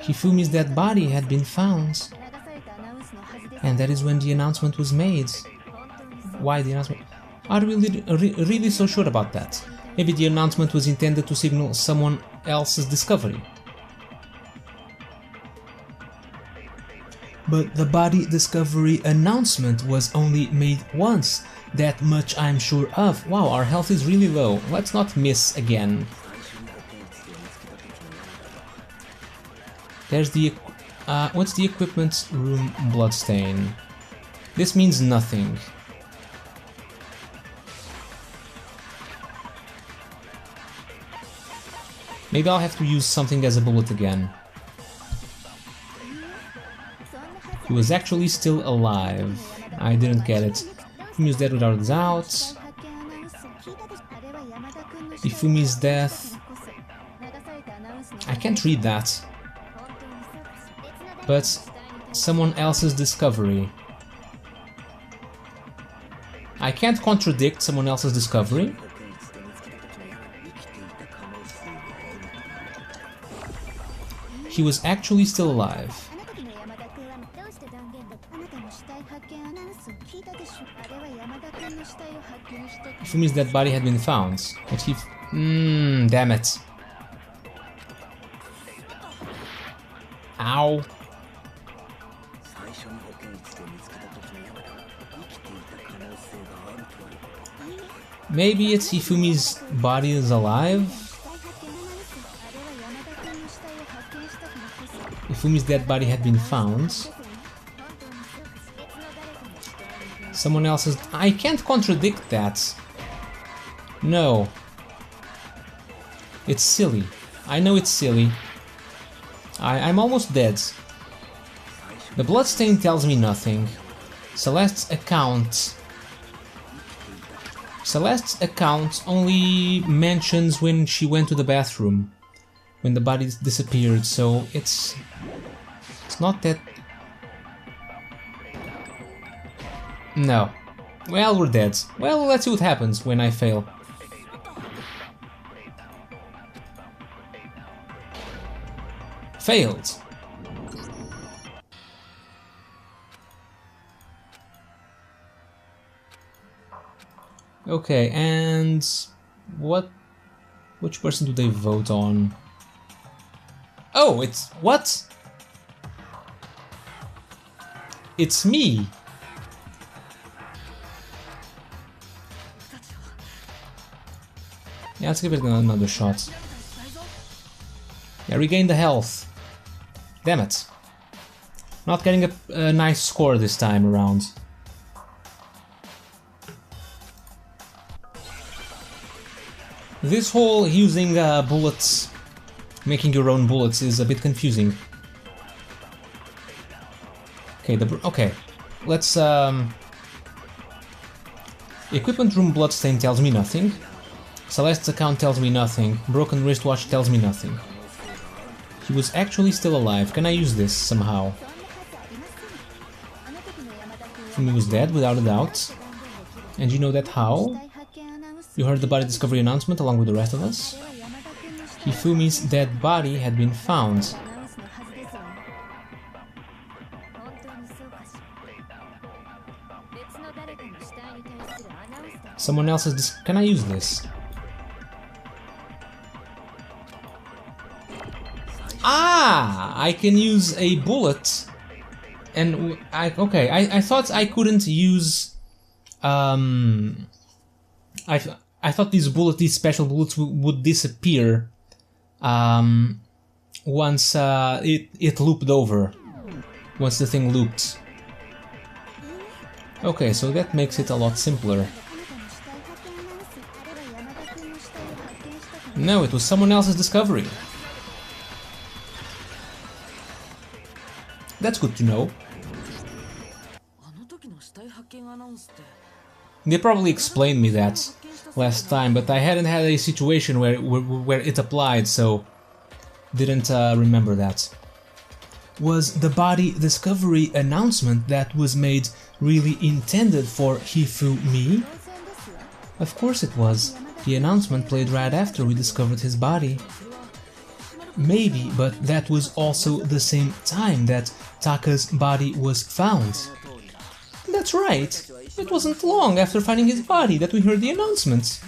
Hifumi's dead body had been found. And that is when the announcement was made. Why the announcement? Are we really so sure about that? Maybe the announcement was intended to signal someone else's discovery. But the body discovery announcement was only made once. That much I'm sure of. Wow, our health is really low. Let's not miss again. There's the... what's the equipment room bloodstain? This means nothing. Maybe I'll have to use something as a bullet again. He was actually still alive. I didn't get it. Hifumi's dead without a doubt. Hifumi's death. I can't read that. But someone else's discovery. I can't contradict someone else's discovery. He was actually still alive. Hifumi's dead body had been found, but he... damn it. Ow. Maybe it's Hifumi's body is alive? Hifumi's dead body had been found. Someone else's... I can't contradict that. No. It's silly. I know it's silly. I'm almost dead. The bloodstain tells me nothing. Celeste's account only mentions when she went to the bathroom, when the body disappeared, so it's not that... No. Well, we're dead. Well, let's see what happens when I fail. Failed. Okay, and which person do they vote on? Oh, it's what? It's me. Yeah, let's give it another shot. Yeah, regain the health. Damn it. Not getting a nice score this time around. This whole using bullets, making your own bullets is a bit confusing. Okay, okay. Let's equipment room bloodstain tells me nothing. Celeste's account tells me nothing. Broken wristwatch tells me nothing. He was actually still alive. Can I use this somehow? Hifumi was dead without a doubt. And you know that how? You heard the body discovery announcement along with the rest of us? Hifumi's dead body had been found. Someone else's Can I use this? Ah! I can use a bullet. And okay, I thought I couldn't use... I thought these special bullets would disappear once it looped over, once the thing looped. Okay, so that makes it a lot simpler. No, it was someone else's discovery. That's good to know. They probably explained me that last time, but I hadn't had a situation where it applied, so didn't remember that. Was the body discovery announcement that was made really intended for Hifumi? Of course it was. The announcement played right after we discovered his body. Maybe, but that was also the same time that Taka's body was found. That's right. It wasn't long after finding his body that we heard the announcement.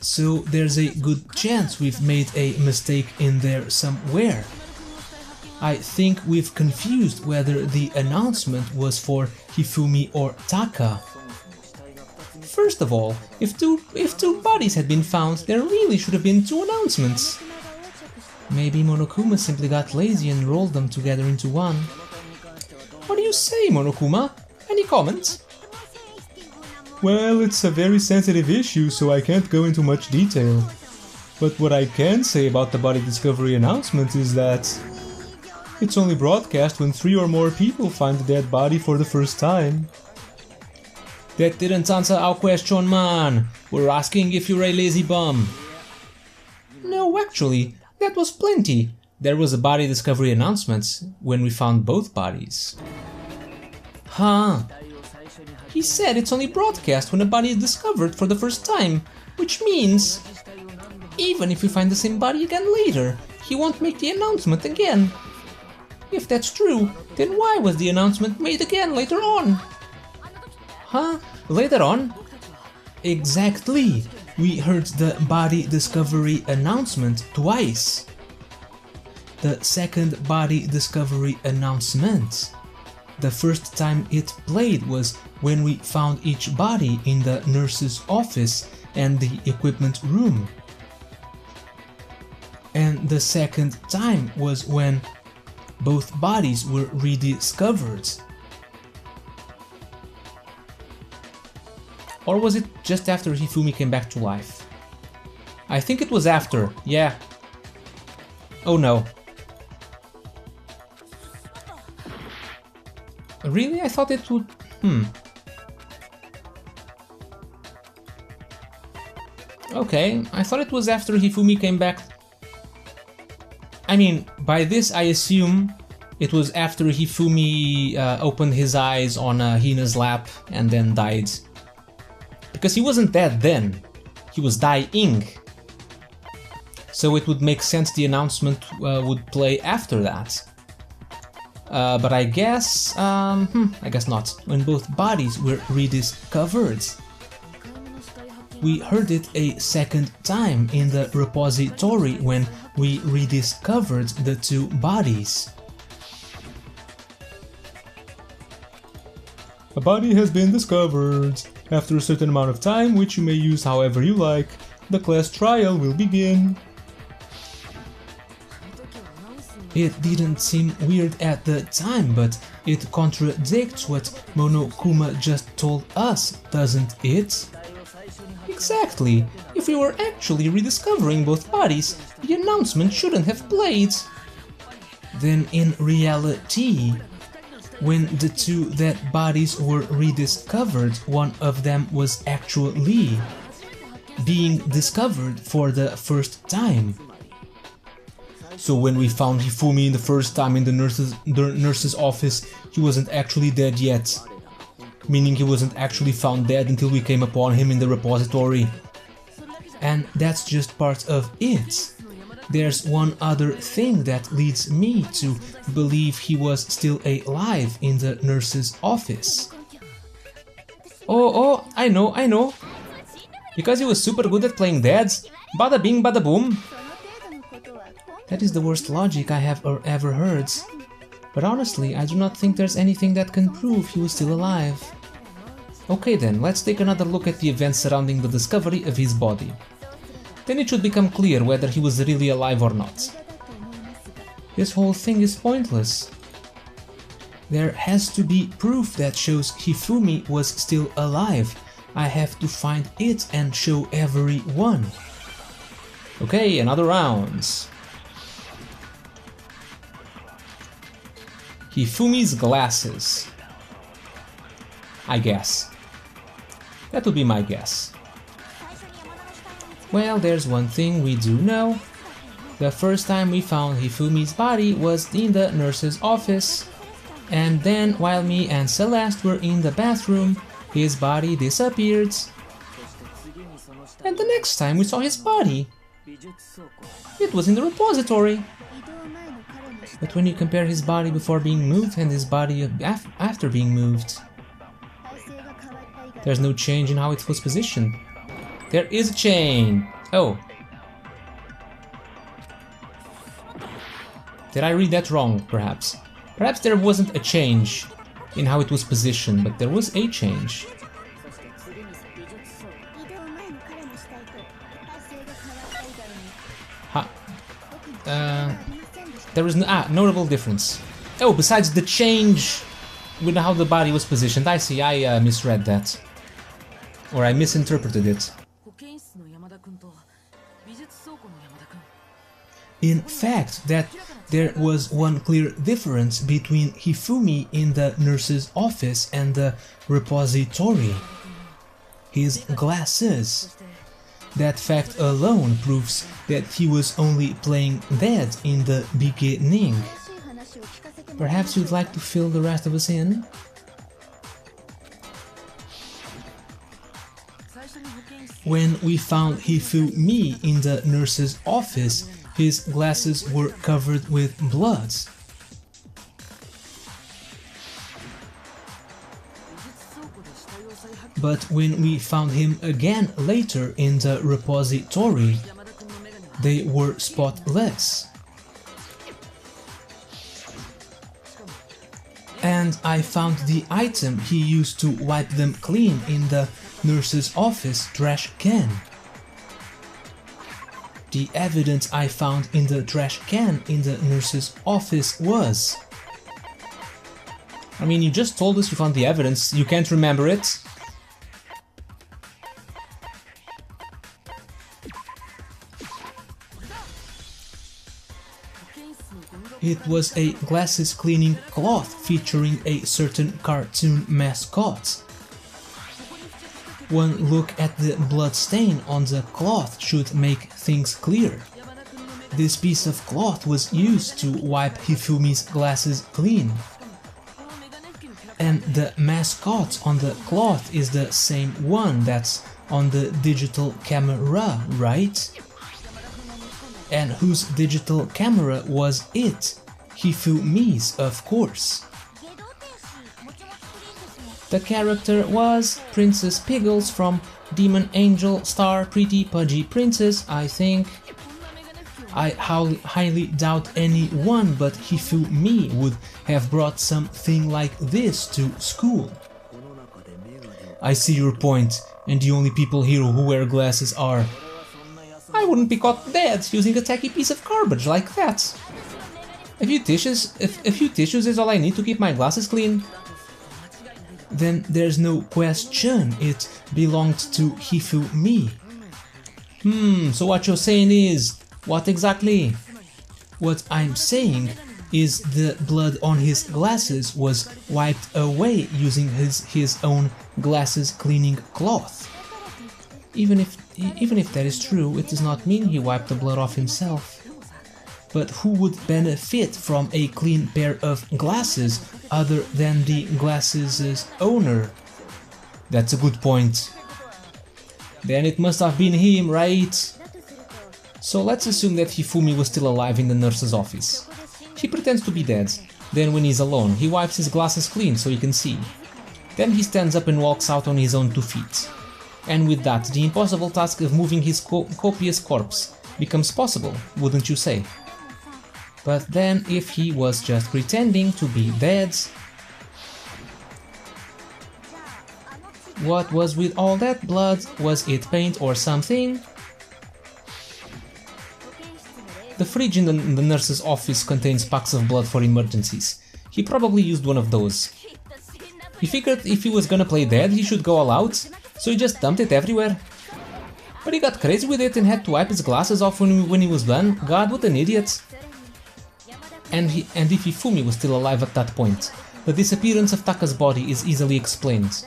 So there's a good chance we've made a mistake in there somewhere. I think we've confused whether the announcement was for Hifumi or Taka. First of all, if two bodies had been found, there really should have been two announcements. Maybe Monokuma simply got lazy and rolled them together into one. What do you say, Monokuma? Any comments?
Well, it's a very sensitive issue, so I can't go into much detail. But what I can say about the body discovery announcement is that it's only broadcast when 3 or more people find the dead body for the first time.
That didn't answer our question, man. We're asking if you're a lazy bum. No, actually, that was plenty. There was a body discovery announcement when we found both bodies. Huh. He said it's only broadcast when a body is discovered for the first time, which means even if we find the same body again later, he won't make the announcement again. If that's true, then why was the announcement made again later on? Huh? Later on? Exactly! We heard the body discovery announcement twice. The second body discovery announcement. The first time it played was when we found each body in the nurse's office and the equipment room. And the second time was when both bodies were rediscovered. Or was it just after Hifumi came back to life? I think it was after, yeah. Oh no. Really? I thought it would... Okay, I thought it was after Hifumi came back. I mean, by this I assume it was after Hifumi opened his eyes on Hina's lap and then died. Because he wasn't dead then, he was dying. So it would make sense the announcement would play after that. But I guess not, when both bodies were rediscovered. We heard it a second time in the repository when we rediscovered the two bodies.
A body has been discovered. After a certain amount of time, which you may use however you like, the class trial will begin.
It didn't seem weird at the time, but it contradicts what Monokuma just told us, doesn't it? Exactly. If we were actually rediscovering both bodies, the announcement shouldn't have played. Then in reality, when the two dead bodies were rediscovered, one of them was actually being discovered for the first time. So when we found Hifumi the first time in the nurse's office, he wasn't actually dead yet. Meaning he wasn't actually found dead until we came upon him in the repository. And that's just part of it. There's one other thing that leads me to believe he was still alive in the nurse's office. Oh, I know. Because he was super good at playing dead. Bada bing, bada boom. That is the worst logic I have ever heard. But honestly, I do not think there's anything that can prove he was still alive. Okay then, let's take another look at the events surrounding the discovery of his body. Then it should become clear whether he was really alive or not. This whole thing is pointless. There has to be proof that shows Hifumi was still alive. I have to find it and show everyone. Okay, another round. Hifumi's glasses. I guess. That would be my guess. Well, there's one thing we do know. The first time we found Hifumi's body was in the nurse's office, and then while me and Celeste were in the bathroom, his body disappeared. And the next time we saw his body, it was in the repository. But when you compare his body before being moved and his body after being moved, there's no change in how it was positioned. There is a change! Oh. Did I read that wrong, perhaps? Perhaps there wasn't a change in how it was positioned, but there was a change. There is no notable difference. Oh, besides the change with how the body was positioned. I see, I misread that. Or I misinterpreted it. In fact, that there was one clear difference between Hifumi in the nurse's office and the repository. His glasses. That fact alone proves that he was only playing dead in the beginning. Perhaps you'd like to fill the rest of us in? When we found Hifumi in the nurse's office, his glasses were covered with blood. But when we found him again later in the repository, they were spotless. And I found the item he used to wipe them clean in the nurse's office trash can. The evidence I found in the trash can in the nurse's office was... I mean, you just told us you found the evidence, you can't remember it? It was a glasses cleaning cloth featuring a certain cartoon mascot. One look at the blood stain on the cloth should make things clear. This piece of cloth was used to wipe Hifumi's glasses clean. And the mascot on the cloth is the same one that's on the digital camera, right? And whose digital camera was it? Hifumi's, of course. The character was Princess Piggles from Demon Angel Star Pretty Pudgy Princess, I think. I highly doubt anyone but Hifumi would have brought something like this to school. I see your point, and the only people here who wear glasses are... I wouldn't be caught dead using a tacky piece of garbage like that. A few tissues is all I need to keep my glasses clean. Then there's no question it belonged to Hifumi. So what you're saying is... What exactly? What I'm saying is the blood on his glasses was wiped away using his own glasses cleaning cloth. Even if that is true, it does not mean he wiped the blood off himself. But who would benefit from a clean pair of glasses other than the glasses' owner? That's a good point. Then it must have been him, right? So let's assume that Hifumi was still alive in the nurse's office. He pretends to be dead. Then when he's alone, he wipes his glasses clean so he can see. Then he stands up and walks out on his own 2 feet. And with that, the impossible task of moving his copious corpse becomes possible, wouldn't you say? But then if he was just pretending to be dead... What was with all that blood? Was it paint or something? The fridge in the nurse's office contains packs of blood for emergencies. He probably used one of those. He figured if he was gonna play dead, he should go all out, so he just dumped it everywhere. But he got crazy with it and had to wipe his glasses off when he was done. God, what an idiot. And if Hifumi was still alive at that point, the disappearance of Taka's body is easily explained.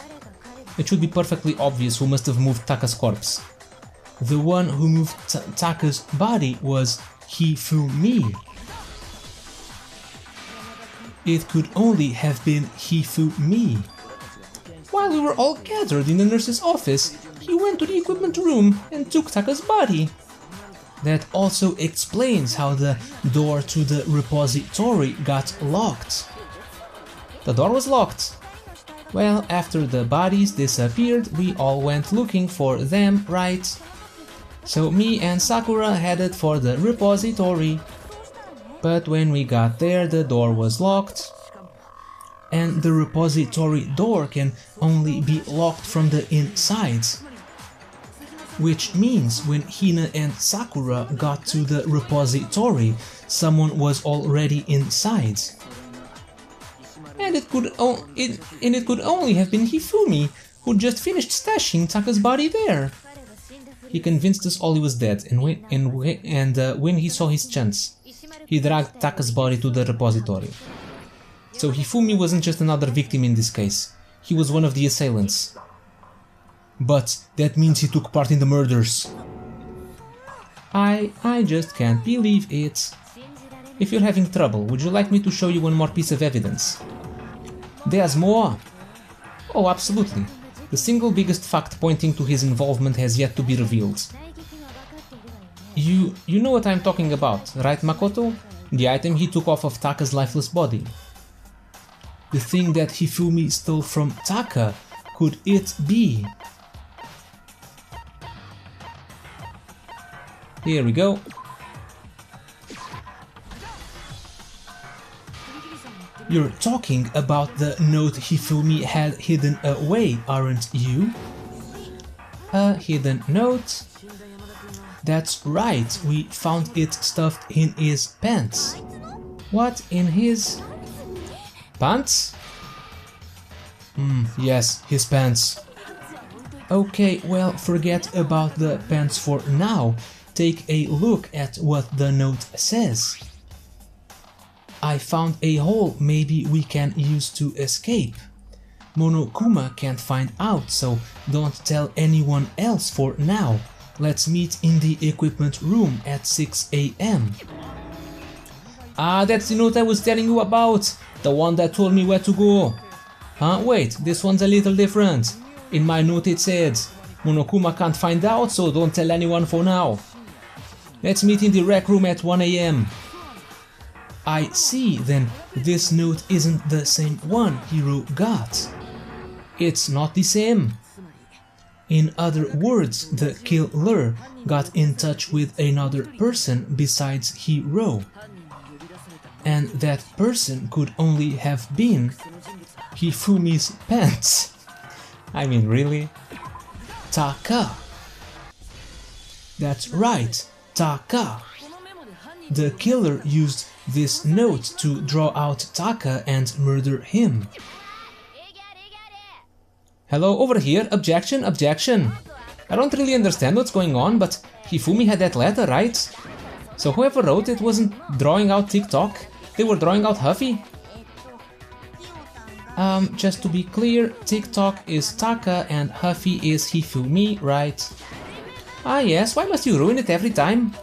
It should be perfectly obvious who must have moved Taka's corpse. The one who moved Taka's body was Hifumi. It could only have been Hifumi. While we were all gathered in the nurse's office, he went to the equipment room and took Taka's body. That also explains how the door to the repository got locked. The door was locked. Well, after the bodies disappeared, we all went looking for them, right? So me and Sakura headed for the repository. But when we got there, the door was locked. And the repository door can only be locked from the inside. Which means when Hina and Sakura got to the repository, someone was already inside. And it could only have been Hifumi, who just finished stashing Taka's body there. He convinced us all he was dead, and when he saw his chance, he dragged Taka's body to the repository. So Hifumi wasn't just another victim in this case, he was one of the assailants. But that means he took part in the murders. I just can't believe it. If you're having trouble, would you like me to show you one more piece of evidence? There's more! Oh, absolutely. The single biggest fact pointing to his involvement has yet to be revealed. You know what I'm talking about, right, Makoto? The item he took off of Taka's lifeless body. The thing that Hifumi stole from Taka, could it be? Here we go. You're talking about the note Hifumi had hidden away, aren't you? A hidden note? That's right, we found it stuffed in his pants. What, in his pants? Yes, his pants. Okay, well, forget about the pants for now. Take a look at what the note says. I found a hole maybe we can use to escape. Monokuma can't find out, so don't tell anyone else for now. Let's meet in the equipment room at 6 AM. Ah, that's the note I was telling you about. The one that told me where to go. Huh? Wait, this one's a little different. In my note it said, Monokuma can't find out, so don't tell anyone for now. Let's meet in the rec room at 1 AM. I see, then this note isn't the same one Hiro got. It's not the same. In other words, the killer got in touch with another person besides Hiro. And that person could only have been Hifumi's pants. I mean, really? Taka. That's right, Taka. The killer used this note to draw out Taka and murder him. Hello, over here, objection, objection. I don't really understand what's going on, but Hifumi had that letter, right? So whoever wrote it wasn't drawing out TikTok, they were drawing out Huffy? Just to be clear, TikTok is Taka and Huffy is Hifumi, right? Ah yes, why must you ruin it every time?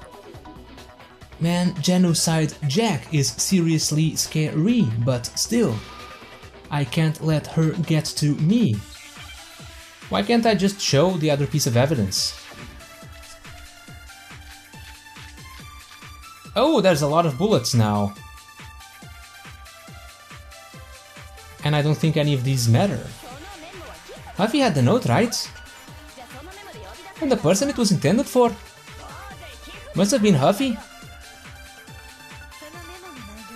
Man, Genocide Jack is seriously scary, but still, I can't let her get to me. Why can't I just show the other piece of evidence? Oh, there's a lot of bullets now. And I don't think any of these matter. Huffy had the note, right? And the person it was intended for? Must have been Huffy.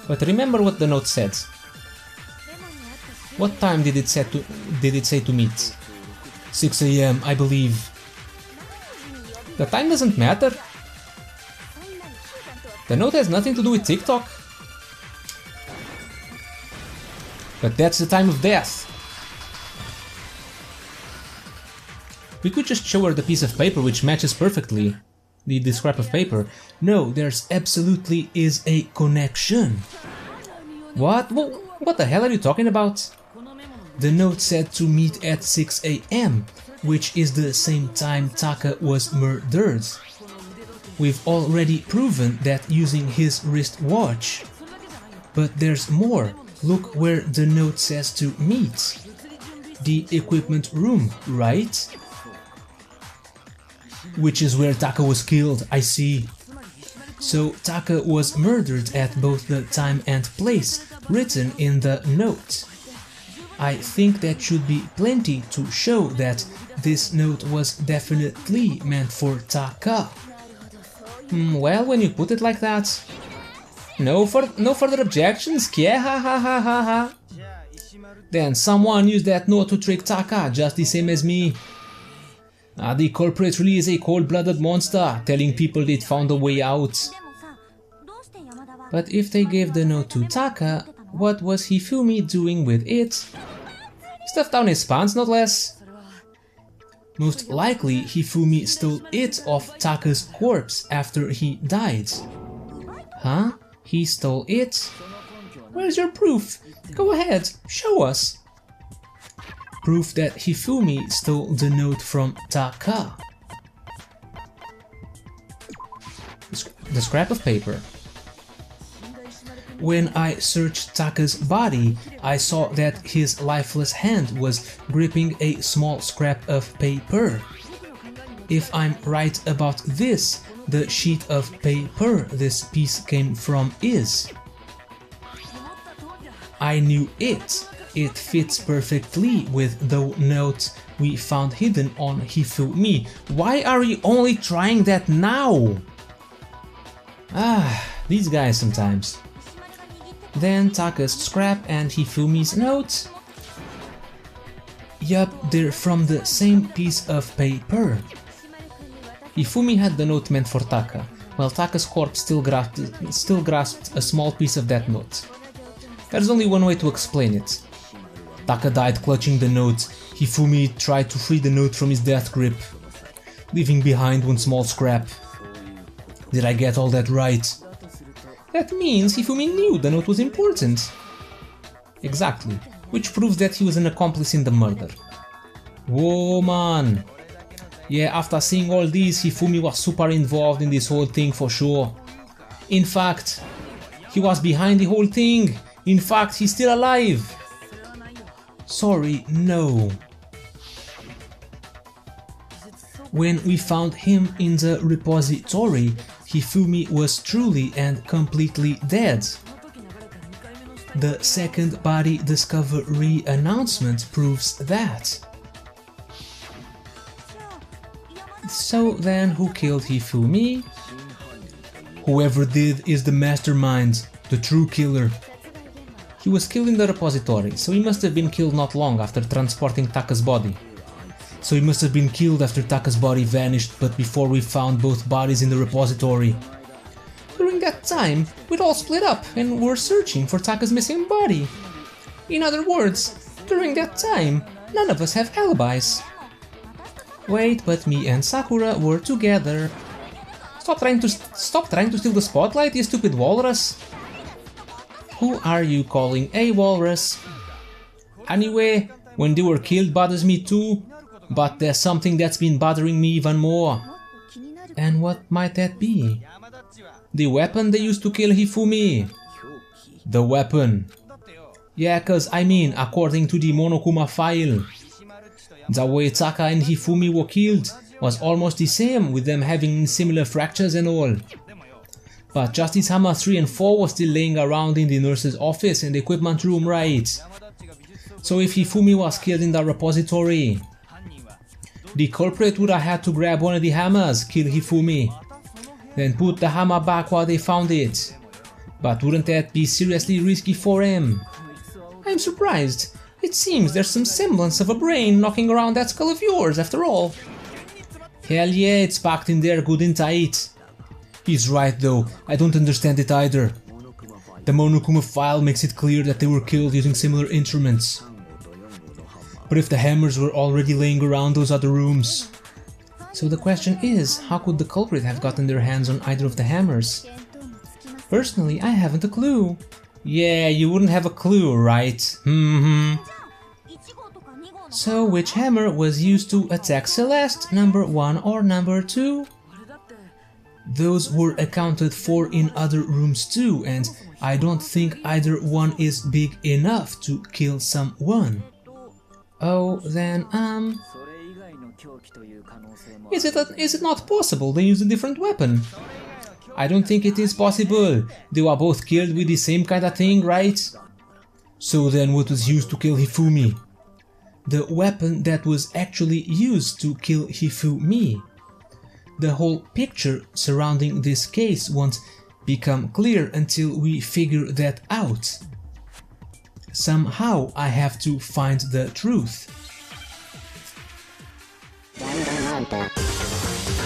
But remember what the note said. What time did it say to meet? 6 AM, I believe. The time doesn't matter. The note has nothing to do with TikTok. But that's the time of death. We could just show her the piece of paper which matches perfectly. The scrap of paper. No, there's absolutely is a connection. What? What the hell are you talking about? The note said to meet at 6 AM, which is the same time Taka was murdered. we've already proven that using his wristwatch. But there's more. Look where the note says to meet. The equipment room, right? Which is where Taka was killed, I see. So Taka was murdered at both the time and place written in the note. I think that should be plenty to show that this note was definitely meant for Taka. Well, when you put it like that. No further objections, kya ha ha ha ha ha. Then someone used that note to trick Taka, just the same as me. The culprit really is a cold-blooded monster, telling people they'd found a way out. But if they gave the note to Taka, what was Hifumi doing with it? Stuffed down his pants, not less. Most likely, Hifumi stole it off Taka's corpse after he died. Huh? He stole it? Where's your proof? Go ahead, show us. Proof that Hifumi stole the note from Taka. The scrap of paper. When I searched Taka's body, I saw that his lifeless hand was gripping a small scrap of paper. If I'm right about this, the sheet of paper this piece came from is. I knew it. It fits perfectly with the note we found hidden on Hifumi. Why are you only trying that now? These guys sometimes. Then Taka's scrap and Hifumi's note. Yup, they're from the same piece of paper. Hifumi had the note meant for Taka, while Taka's corpse still grasped a small piece of that note. There's only one way to explain it. Taka died clutching the note. Hifumi tried to free the note from his death grip, leaving behind one small scrap. Did I get all that right? That means Hifumi knew the note was important. Exactly, which proves that he was an accomplice in the murder. Whoa, man. Yeah, after seeing all these, Hifumi was super involved in this whole thing for sure. In fact, he was behind the whole thing. In fact, he's still alive. Sorry, no. When we found him in the repository, Hifumi was truly and completely dead. The second body discovery announcement proves that. So then, who killed Hifumi? Whoever did is the mastermind, the true killer. He was killed in the repository, so he must have been killed not long after transporting Taka's body. So he must have been killed after Taka's body vanished, but before we found both bodies in the repository. During that time, we'd all split up and were searching for Taka's missing body. In other words, during that time, none of us have alibis. Wait, but me and Sakura were together. Stop trying to steal the spotlight, you stupid walrus. Who are you calling a walrus? Anyway, when they were killed bothers me too, but there's something that's been bothering me even more. And what might that be? The weapon they used to kill Hifumi. The weapon. Yeah, cause I mean, according to the Monokuma file, the way Taka and Hifumi were killed was almost the same, with them having similar fractures and all. But Justice Hammer 3 and 4 was still laying around in the nurse's office and the equipment room, right? So if Hifumi was killed in the repository, the culprit would have had to grab one of the hammers, kill Hifumi, then put the hammer back where they found it. But wouldn't that be seriously risky for him? I'm surprised. It seems there's some semblance of a brain knocking around that skull of yours after all. Hell yeah, it's packed in there good and tight. He's right though, I don't understand it either. The Monokuma file makes it clear that they were killed using similar instruments. But if the hammers were already laying around those other rooms... So the question is, how could the culprit have gotten their hands on either of the hammers? Personally, I haven't a clue. Yeah, you wouldn't have a clue, right? So which hammer was used to attack Celeste, number 1 or number 2? Those were accounted for in other rooms too, and I don't think either one is big enough to kill someone. Oh, then, is it not possible they use a different weapon? I don't think it is possible. They were both killed with the same kind of thing, right? So then what was used to kill Hifumi? The weapon that was actually used to kill Hifumi. The whole picture surrounding this case won't become clear until we figure that out. Somehow I have to find the truth.
Danganronpa.